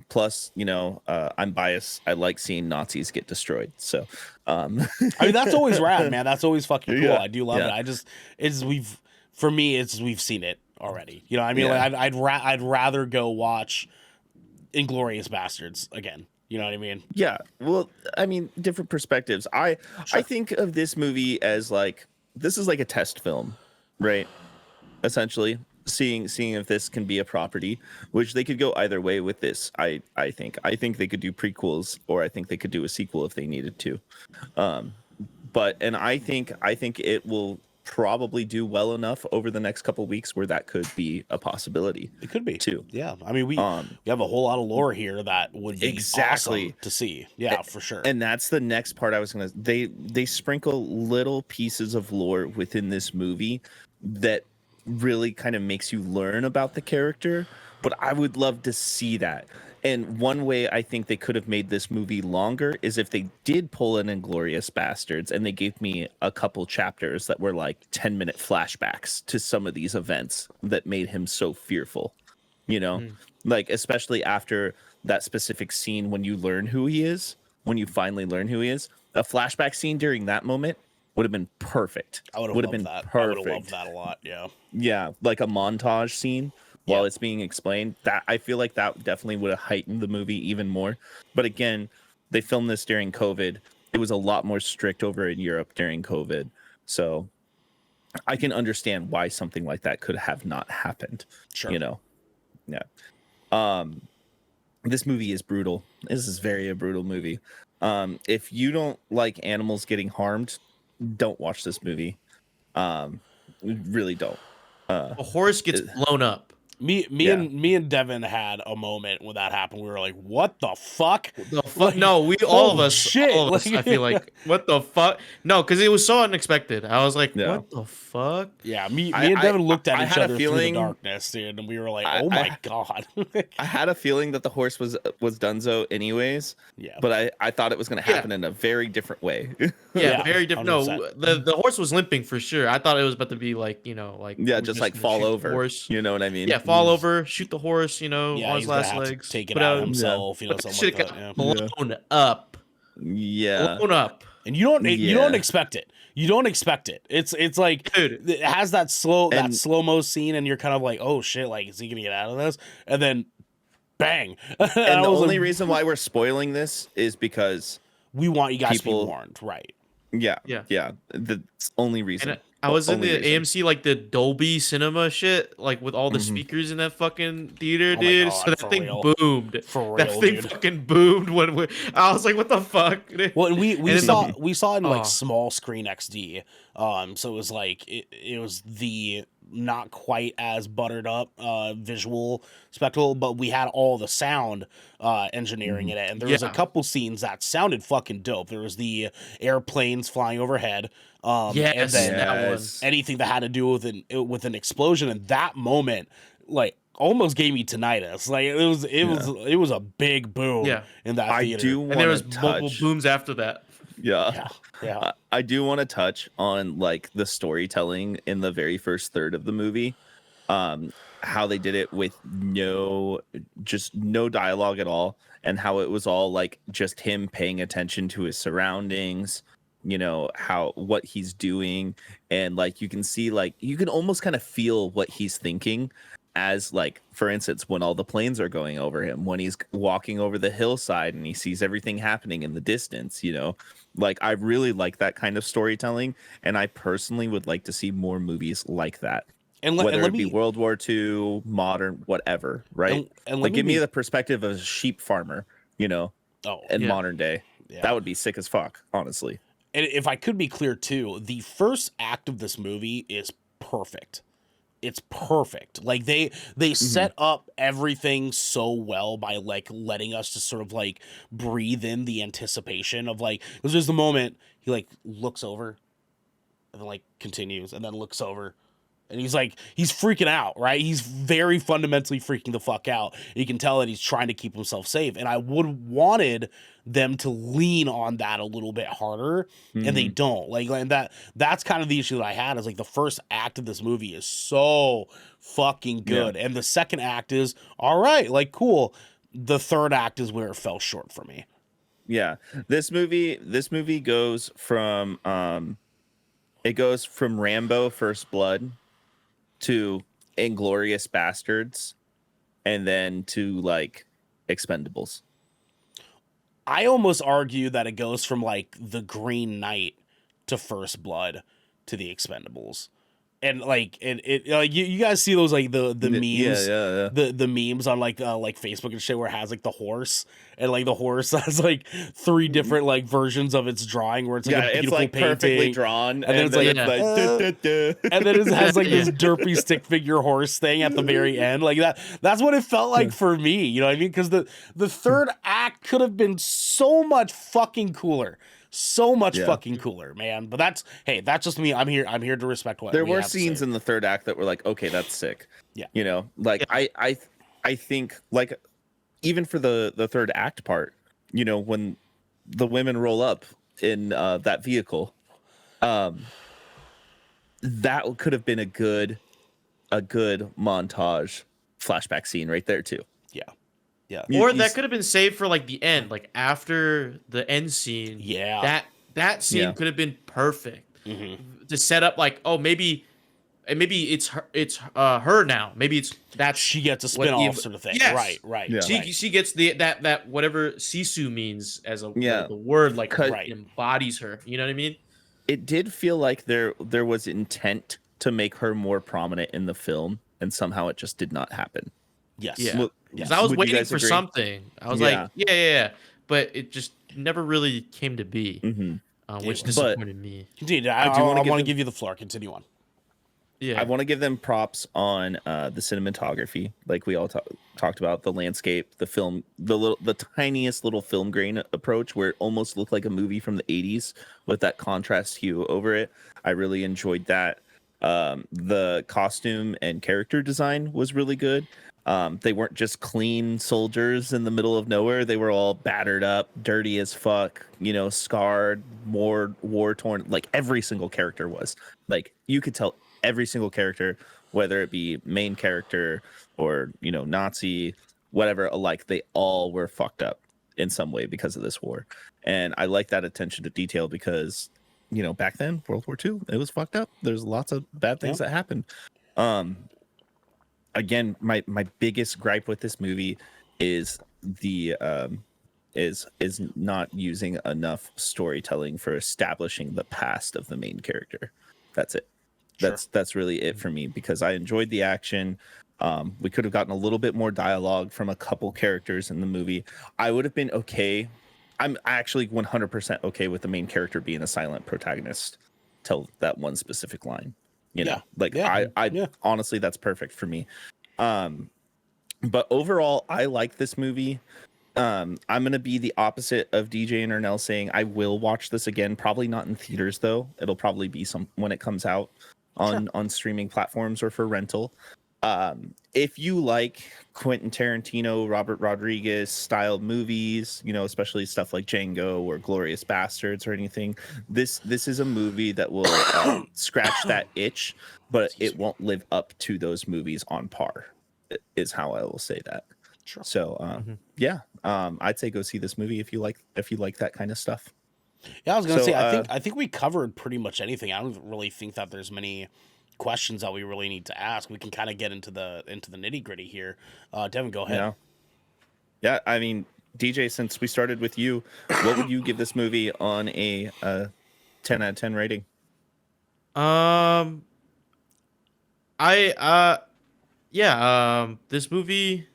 Plus, I'm biased. I like seeing Nazis get destroyed. So, I mean, that's always rad, man. That's always fucking cool. Yeah. I do love Yeah. it. We've seen it already. You know, what I mean, Yeah. like I'd rather go watch Inglorious Bastards again. You know what I mean? yeah. Well, I mean, different perspectives. I think of this movie as like this is like a test film, right? Essentially, seeing if this can be a property, which they could go either way with this. I think they could do prequels, or I think they could do a sequel if they needed to. And I think it will probably do well enough over the next couple weeks where that could be a possibility. It could be too. Yeah, I mean, we have a whole lot of lore here that would be Exactly. awesome to see. Yeah, for sure. And that's the next part I was gonna. They sprinkle little pieces of lore within this movie that really kind of makes you learn about the character. But I would love to see that. And one way I think they could have made this movie longer is if they did pull in Inglorious Bastards and they gave me a couple chapters that were like 10-minute flashbacks to some of these events that made him so fearful. You know, like especially after that specific scene when you learn who he is, when you finally learn who he is, a flashback scene during that moment would have been perfect. I would have Would loved been that. I perfect. would have loved that a lot. Yeah. Yeah, like a montage scene while Yeah. it's being explained. That I feel like that definitely would have heightened the movie even more. But again, they filmed this during COVID. It was a lot more strict over in Europe during COVID. So I can understand why something like that could have not happened. Sure. You know. Yeah. This movie is brutal. This is very a brutal movie. If you don't like animals getting harmed, don't watch this movie. Really don't. A horse gets blown up. Me Yeah. and Devin had a moment when that happened. We were like, "What the fuck?" The fuck? No, all of holy us. shit. All of us. I feel like, what the fuck? No, because it was so unexpected. I was like, Yeah. what the fuck? Yeah, me I- and Devin looked at I each had a other through the feeling- darkness, dude, and we were like, I- "Oh my I- god!" I had a feeling that the horse was Dunzo anyways, Yeah, but I thought it was going to happen in a very different way. Yeah, Yeah, very different. No, 100%. the horse was limping for sure. I thought it was about to be like, like Yeah, we're just like gonna fall shoot the over. horse. You know what I mean? Yeah, fall over, shoot the horse. yeah, on he's his gonna last have to legs. take it But, out himself, but something shit like that. got Yeah. blown up. Yeah. Blown up. And you don't Yeah. expect it. You don't expect it. It's like Dude. it has that And- slow-mo scene, and you're kind of like, "Oh shit! Like, is he gonna get out of this?" And then, bang! And I the was only like, reason why we're spoiling this is because we want you guys to people- be warned, right? yeah. Yeah. The only reason. And I was in Only the reason. AMC, like the Dolby Cinema shit, like with all the Mhm. speakers in that fucking theater, Oh my dude. God, So that for thing real. boomed. For That real, thing dude. fucking boomed when I was like, what the fuck? Well, and we then saw we saw it in like Oh. small screen XD. So it was like it was the not quite as buttered up visual spectacle, but we had all the sound engineering in it, and there was a Yeah. couple scenes that sounded fucking dope. There was the airplanes flying overhead, and Yes, then that one. Yes. anything that had to do with an explosion. And that moment, like, almost gave me tinnitus. Like it was a big boom. Yeah. In that I theater. do And there was want to multiple touch. booms after that. Yeah. Yeah. I do want to touch on like the storytelling in the very first third of the movie. How they did it with just no dialogue at all, and how it was all like just him paying attention to his surroundings, what he's doing, and like you can see, like you can almost kind of feel what he's thinking, as like, for instance, when all the planes are going over him, when he's walking over the hillside and he sees everything happening in the distance, like I really like that kind of storytelling, and I personally would like to see more movies like that. Whether it be World War II, modern, whatever, right? And like, give me the perspective of a sheep farmer, modern day. Yeah. That would be sick as fuck, honestly. And if I could be clear too, the first act of this movie is perfect. It's perfect. Like they set up everything so well by like letting us just sort of like breathe in the anticipation of like, because there's the moment he like looks over and then like continues and then looks over. And he's freaking out, right? He's very fundamentally freaking the fuck out. You can tell that he's trying to keep himself safe. And I would wanted them to lean on that a little bit harder, and they don't. And that's kind of the issue that I had, is like the first act of this movie is so fucking good. Yeah. And the second act is all right, like cool. The third act is where it fell short for me. Yeah. This movie goes from Rambo First Blood to Inglourious Bastards, and then to like Expendables. I almost argue that it goes from like The Green Knight to First Blood to the Expendables. And like it like you guys see those like the memes, the memes on like Facebook and shit, where it has like the horse, and like the horse has like 3 different like versions of its drawing, where it's like a beautiful it's like painting, perfectly drawn, and then it's like, and then it has like this derpy stick figure horse thing at the very end, like that. That's what it felt like for me, you know what I mean? Because the third act could have been so much fucking cooler. So much fucking cooler, man. But that's just me. I'm here to respect what there were scenes in the third act that were like, okay, that's sick. Yeah. I think like even for the third act part, when the women roll up in that vehicle, that could have been a good montage flashback scene right there too. Yeah. Or that could have been saved for like the end, like after the end scene. Yeah. That scene could have been perfect to set up like, oh, maybe it's her now. Maybe it's that she gets a spin-off sort of thing. Yes. Right. Yeah. She gets that whatever Sisu means as the word, like embodies her. You know what I mean? It did feel like there was intent to make her more prominent in the film, and somehow it just did not happen. Yes. Yeah. Because I was waiting for something. I was like, yeah, but it just never really came to be, which disappointed me. Continue. I want to give you the floor. Continue on. Yeah, I want to give them props on the cinematography, like we all talked about, the landscape, the film, the tiniest little film grain approach, where it almost looked like a movie from the 80s with that contrast hue over it. I really enjoyed that. The costume and character design was really good. They weren't just clean soldiers in the middle of nowhere. They were all battered up, dirty as fuck, scarred, war torn. Like every single character was. Like you could tell every single character, whether it be main character or, Nazi, whatever alike, they all were fucked up in some way because of this war. And I like that attention to detail because, back then, World War II, it was fucked up. There's lots of bad things that happened. Again, my biggest gripe with this movie is is not using enough storytelling for establishing the past of the main character. That's it. Sure. That's really it for me, because I enjoyed the action. We could have gotten a little bit more dialogue from a couple characters in the movie. I would have been okay. I'm actually 100% okay with the main character being a silent protagonist till that one specific line. I honestly, that's perfect for me. But overall, I like this movie. I'm gonna be the opposite of DJ and Ernell, saying I will watch this again. Probably not in theaters though. It'll probably be some when it comes out on streaming platforms or for rental. if you like Quentin Tarantino, Robert Rodriguez style movies, especially stuff like Django or Glorious Bastards or anything, this is a movie that will scratch that itch, but it won't live up to those movies on par. Is how I will say that. Sure. So yeah, I'd say go see this movie if you like that kind of stuff. Yeah, I was gonna So, say I think we covered pretty much anything. I don't really think that there's many questions that we really need to ask. We can kind of get into the nitty gritty here. Devin, go ahead. Yeah. I mean, DJ, since we started with you, what would you give this movie on a 10 out of 10 rating? This movie.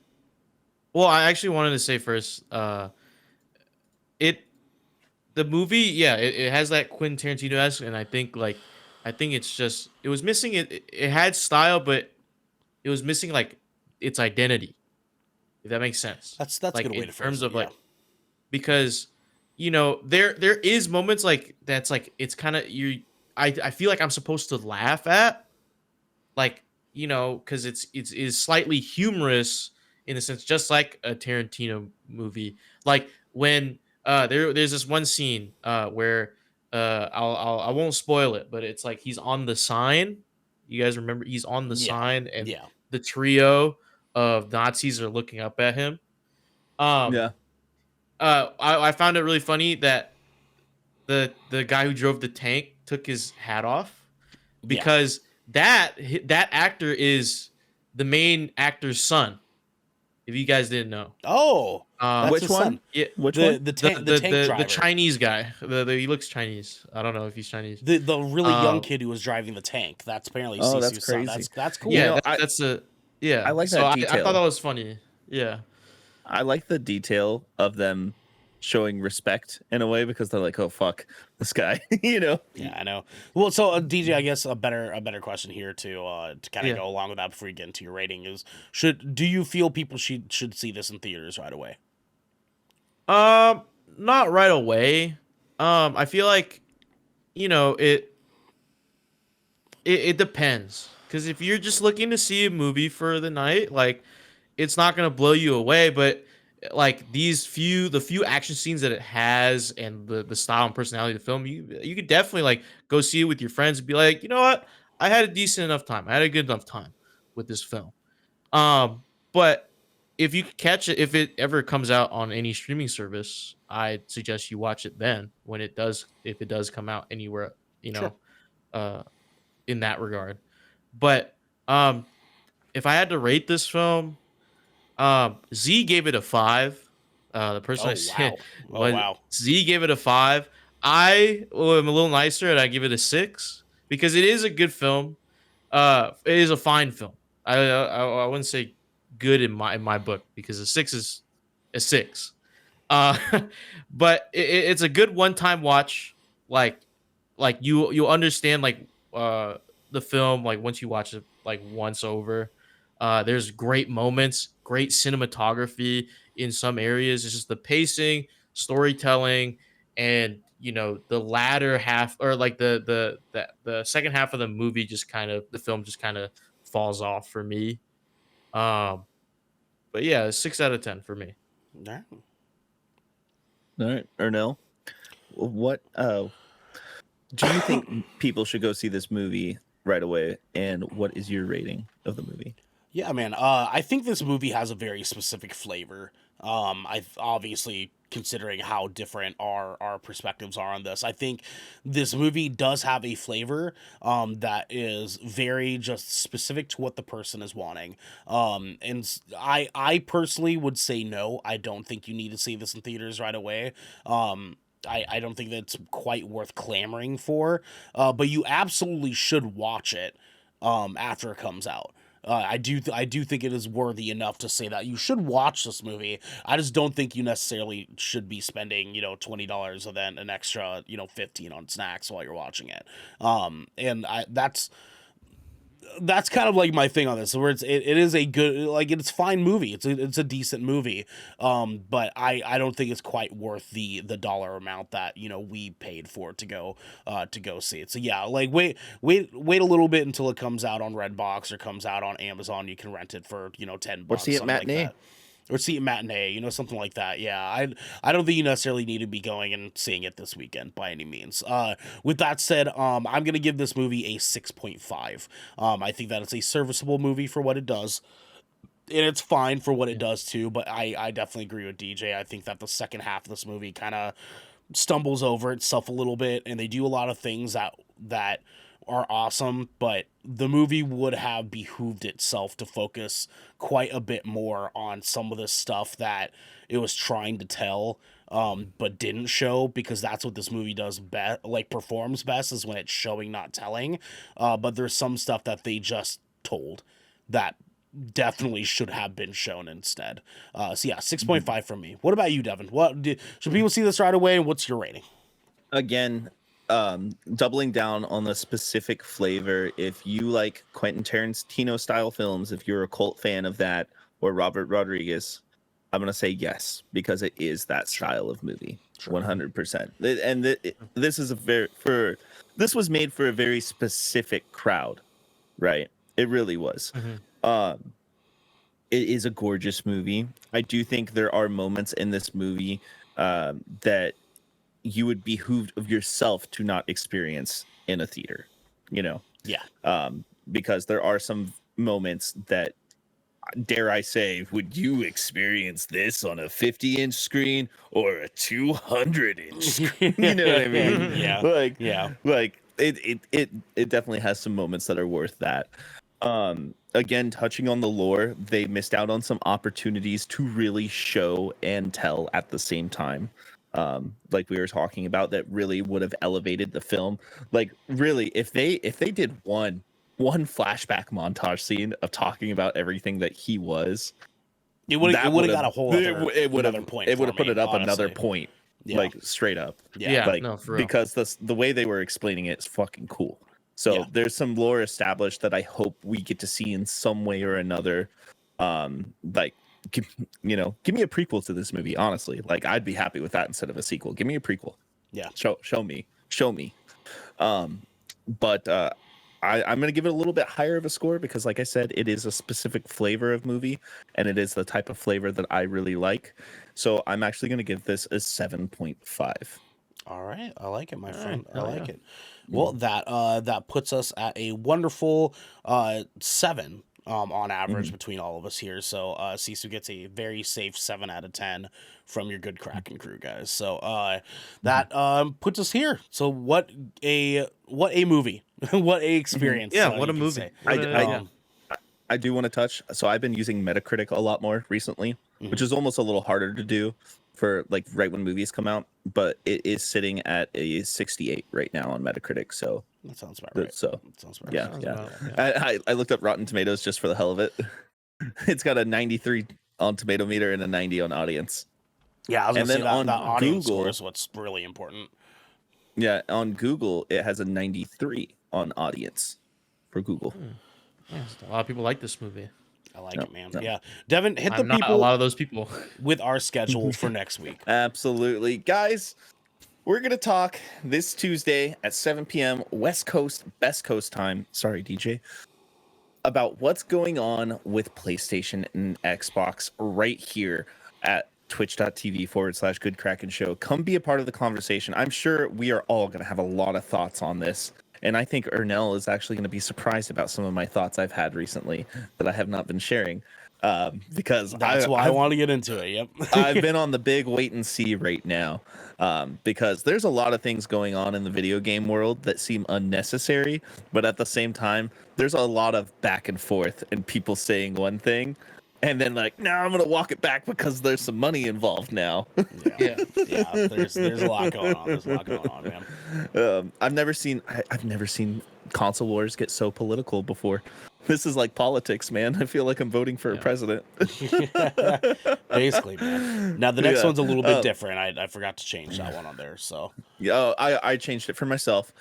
Well, I actually wanted to say first, the movie, yeah, it has that Quentin Tarantino-esque, and I think it's just it was missing it had style, but it was missing like its identity, if that makes sense. That's like a good way in to terms phrase it, of yeah. like, because there is moments like that's like it's kind of I feel like I'm supposed to laugh at, like, because it's slightly humorous in a sense, just like a Tarantino movie. Like when there's this one scene where I won't spoil it, but it's like he's on the sign. You guys remember he's on the Yeah. sign, and Yeah. the trio of Nazis are looking up at him. Yeah. I found it really funny that the guy who drove the tank took his hat off, because that actor is the main actor's son. If you guys didn't know. Oh, that's which his one? son. Yeah, Which one? The tank driver. the Chinese guy. He looks Chinese. I don't know if he's Chinese. The really young kid who was driving the tank. That's apparently Oh, Sisu's that's son. crazy. That's cool. Yeah, I like so that I detail. thought that was funny. Yeah. I like the detail of them showing respect in a way, because they're like, oh fuck, this guy, Yeah, I know. Well, so DJ, I guess a better question here to kind of go along with that before you get into your rating is: do you feel people should see this in theaters right away? Not right away. I feel like, it depends, because if you're just looking to see a movie for the night, like, it's not gonna blow you away. But like the few action scenes that it has, and the style and personality of the film, you could definitely like go see it with your friends and be like, you know what, I had a decent enough time. I had a good enough time with this film. But if you could catch it, if it ever comes out on any streaming service, I'd suggest you watch it then, if it does come out anywhere, Sure. in that regard. But if I had to rate this film, Z gave it a 5. The person I said wow. Z gave it a 5. I am a little nicer, and I give it a 6, because it is a good film. It is a fine film. I wouldn't say good in my book, because a 6 is a 6. But it's a good one-time watch. Like you understand the film, like once you watch it like once over. There's great moments, great cinematography in some areas. It's just the pacing, storytelling, and the latter half, or like the second half of the movie, the film just kind of falls off for me. But yeah, 6 out of 10 for me. All right. All right, Ernell, what do you think people should go see this movie right away, and what is your rating of the movie? Yeah, man. I think this movie has a very specific flavor. I've obviously, considering how different our perspectives are on this, I think this movie does have a flavor that is very just specific to what the person is wanting. I personally would say no. I don't think you need to see this in theaters right away. I don't think that's quite worth clamoring for. But you absolutely should watch it after it comes out. I do think it is worthy enough to say that you should watch this movie. I just don't think you necessarily should be spending, $20 and then an extra, $15 on snacks while you're watching it. that's kind of like my thing on this, where it is a good, like, it's a fine movie. It's a decent movie. But I don't think it's quite worth the dollar amount that, you know, we paid for to go see it. So yeah, like wait a little bit until it comes out on Redbox or comes out on Amazon. You can rent it for, you know, $10 Or see it something like matinee. that. Or see it matinee, you know, something like that. Yeah, I don't think you necessarily need to be going and seeing it this weekend by any means. With that said, I'm gonna give this movie a 6.5. I think that it's a serviceable movie for what it does, and it's fine for what it does too. But I definitely agree with DJ. I think that the second half of this movie kind of stumbles over itself a little bit, and they do a lot of things that are awesome, but the movie would have behooved itself to focus quite a bit more on some of the stuff that it was trying to tell, but didn't show, because that's what this movie does best, like performs best, is when it's showing, not telling. But there's some stuff that they just told that definitely should have been shown instead. So yeah, 6.5 from me. What about you, Devin? Should people see this right away, and what's your rating? Again, doubling down on the specific flavor. If you like Quentin Tarantino style films, if you're a cult fan of that, or Robert Rodriguez, I'm gonna say yes, because it is that style of movie. 100%. And this is this was made for a very specific crowd, right? It really was. It is a gorgeous movie. I do think there are moments in this movie that you would behooved of yourself to not experience in a theater, you know? Yeah. Because there are some moments that, dare I say, would you experience this on a 50-inch screen or a 200-inch screen? You know what I mean? Yeah. Like, Yeah. like it definitely has some moments that are worth that. Again, touching on the lore, they missed out on some opportunities to really show and tell at the same time. Like we were talking about, that really would have elevated the film. Like, really, if they did one flashback montage scene of talking about everything that he was, it would have got a whole other point. It would have for put me, it up honestly. another point. Yeah. Like, straight up. Yeah, Like, no, for real. because the way they were explaining it is fucking cool. So Yeah. there's some lore established that I hope we get to see in some way or another. Like, give me a prequel to this movie. Honestly, like, I'd be happy with that instead of a sequel. Give me a prequel. Yeah. Show me. But I'm gonna give it a little bit higher of a score, because, like I said, it is a specific flavor of movie, and it is the type of flavor that I really like. So I'm actually gonna give this a 7.5. All right, I like it, my friend. I hell like yeah. it. Well, that puts us at a wonderful 7 on average between all of us here. So Sisu gets a very safe 7 out of 10 from your good Kraken crew, guys. So that puts us here. So what a movie, what a experience. Yeah, you what a can movie. say. I do want to touch. So I've been using Metacritic a lot more recently, which is almost a little harder to do for, like, right when movies come out, but it is sitting at a 68 right now on Metacritic. So That sounds about right. so That sounds about yeah, right. yeah. I looked up Rotten Tomatoes just for the hell of it. It's got a 93 on Tomato Meter and a 90 on audience. Yeah, I was And gonna say then that on audience Google- score is what's really important. Yeah, on Google it has a 93 on audience for Google. Yeah, a lot of people like this movie. I like No, it, man. no. Yeah, Devin, hit the I'm not a people lot of those people. with our schedule for next week. Absolutely. Guys, we're going to talk this Tuesday at 7 p.m. West Coast, Best Coast time. Sorry, DJ. About what's going on with PlayStation and Xbox right here at twitch.tv/Good Kraken Show. Come be a part of the conversation. I'm sure we are all going to have a lot of thoughts on this. And I think Ernell is actually going to be surprised about some of my thoughts I've had recently that I have not been sharing. Because That's why I want to get into it. Yep. I've been on the big wait and see right now, because there's a lot of things going on in the video game world that seem unnecessary, but at the same time, there's a lot of back and forth and people saying one thing and then, like, no, I'm gonna walk it back because there's some money involved now. Yeah. There's a lot going on. There's a lot going on, man. I've never seen console wars get so political before. This is like politics, man. I feel like I'm voting for a president. Basically, man. Now the next Yeah. one's a little bit different. I forgot to change that one on there. So Yeah, I changed it for myself.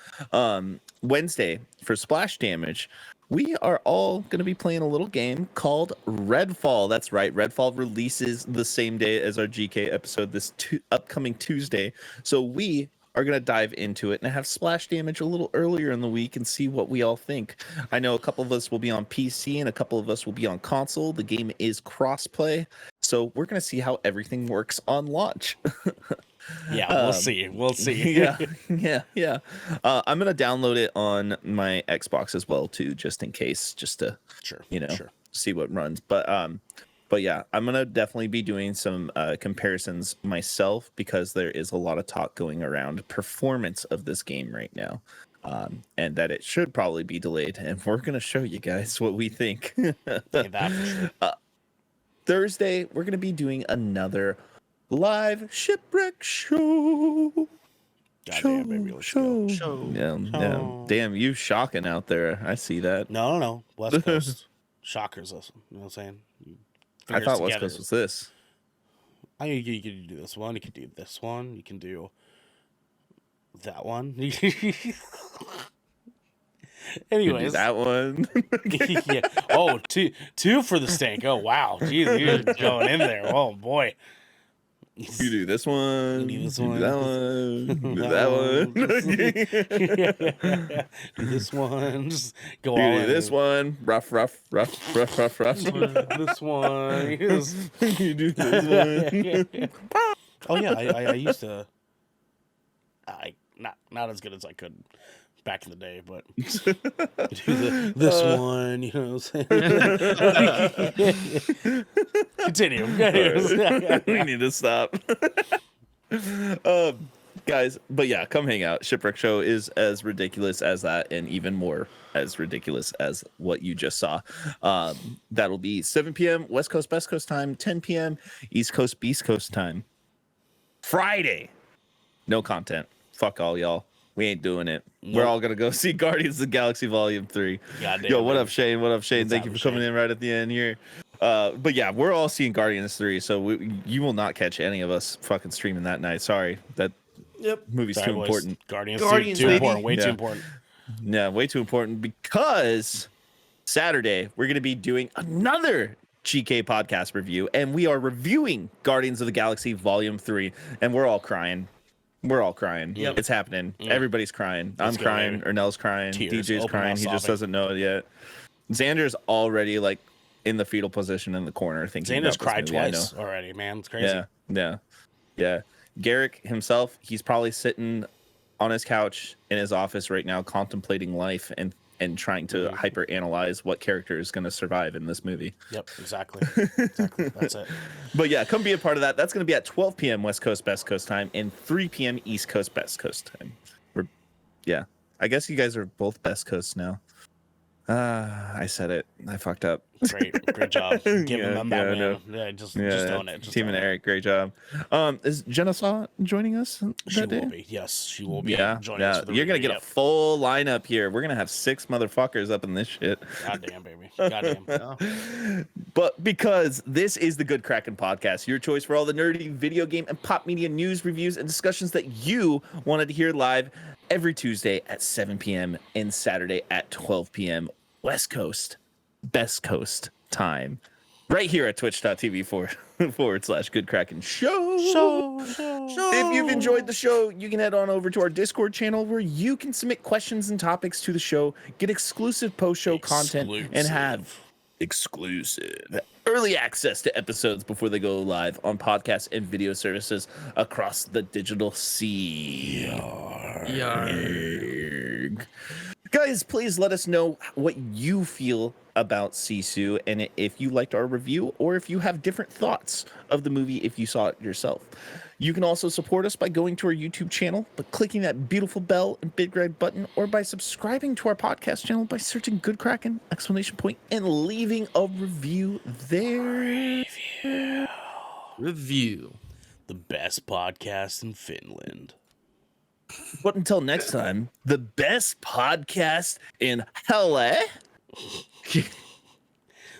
Wednesday for Splash Damage, we are all going to be playing a little game called Redfall. That's right. Redfall releases the same day as our GK episode this upcoming Tuesday. So we are going to dive into it and have splash damage a little earlier in the week and see what we all think. I know a couple of us will be on PC and a couple of us will be on console. The game is crossplay. So we're going to see how everything works on launch. Yeah, we'll see. We'll see. yeah. I'm gonna download it on my Xbox as well too, just in case, just to Sure. see what runs. But yeah, I'm gonna definitely be doing some comparisons myself because there is a lot of talk going around performance of this game right now, and that it should probably be delayed. And we're gonna show you guys what we think. That for sure. Thursday, we're gonna be doing another live shipwreck show. Goddamn, baby, let's go. Yeah. Damn, you shocking out there. I see that. No. West Coast. Shockers, listen. You know what I'm saying? I thought West Coast was this. I mean, you can do this one. You can do this one. You can do that one. Anyways, that one. Yeah. Oh, two for the steak. Oh wow, jeez, you're going in there. Oh boy. You do this one. You do this you one. Do that one. Do that one. Do this one. Just go You all do in. this one. Rough. This one. You do this one. Oh yeah, I used to. Not as good as I could back in the day, but do this one, you know what I'm saying? Continue. We need to stop. Guys, but yeah, come hang out. Shipwreck Show is as ridiculous as that and even more as ridiculous as what you just saw. That'll be 7 p.m. West Coast, Best Coast time, 10 p.m. East Coast, Beast Coast time. Friday. No content. Fuck all y'all. We ain't doing it. Nope. We're all gonna go see Guardians of the Galaxy Volume 3. Goddamn, Yo, what man. up, Shane? What up, Shane? Thank you for coming in right at the end here. But yeah, we're all seeing Guardians 3, so you will not catch any of us fucking streaming that night. Sorry, that movie's Sorry, too boys. important. Guardians too baby. important. Way Yeah. too important. Yeah, way too important because Saturday we're gonna be doing another GK podcast review, and we are reviewing Guardians of the Galaxy Volume 3, and we're all crying. We're all crying. Yep. It's happening. Yep. Everybody's crying. Let's I'm go, crying. baby. Ernell's crying. Tears. DJ's Open crying. mouth He just sobbing. doesn't know it yet. Xander's already like in the fetal position in the corner thinking. Xander's about cried this movie, I twice know. already, man. It's crazy. Yeah. Garrick himself, he's probably sitting on his couch in his office right now, contemplating life and trying to hyper analyze what character is going to survive in this movie. Yep, exactly. That's it. But yeah, come be a part of that. That's going to be at 12 p.m. West Coast, Best Coast time and 3 p.m. East Coast, Best Coast time. Yeah, I guess you guys are both Best Coast now. I said it. I fucked up. Great job. Giving them that win. no. Yeah, just Yeah, own it. Just Team own and it. Eric, great job. Is Jenna Saw joining us that She day? will be. Yes, she will be Yeah, joining us for the You're gonna review. get a full lineup here. We're gonna have 6 motherfuckers up in this shit. Goddamn, baby. Goddamn. But because this is the Good Kraken podcast, your choice for all the nerdy video game and pop media news, reviews, and discussions that you wanted to hear live every Tuesday at 7 p.m. and Saturday at 12 p.m. West Coast, Best Coast time. Right here at twitch.tv / Good Kraken Show. If you've enjoyed the show, you can head on over to our Discord channel where you can submit questions and topics to the show, get exclusive post-show content, and have exclusive early access to episodes before they go live on podcasts and video services across the digital sea. Yarg. Guys, please let us know what you feel about Sisu and if you liked our review or if you have different thoughts of the movie if you saw it yourself. You can also support us by going to our YouTube channel, by clicking that beautiful bell and big red button, or by subscribing to our podcast channel by searching Good Kraken, ! And leaving a review there. Review. The best podcast in Finland. But until next time, the best podcast in LA.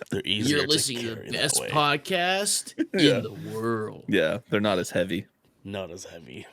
They're easier You're listening to carry the that best way. podcast Yeah. in the world. Yeah, they're not as heavy. Not as heavy.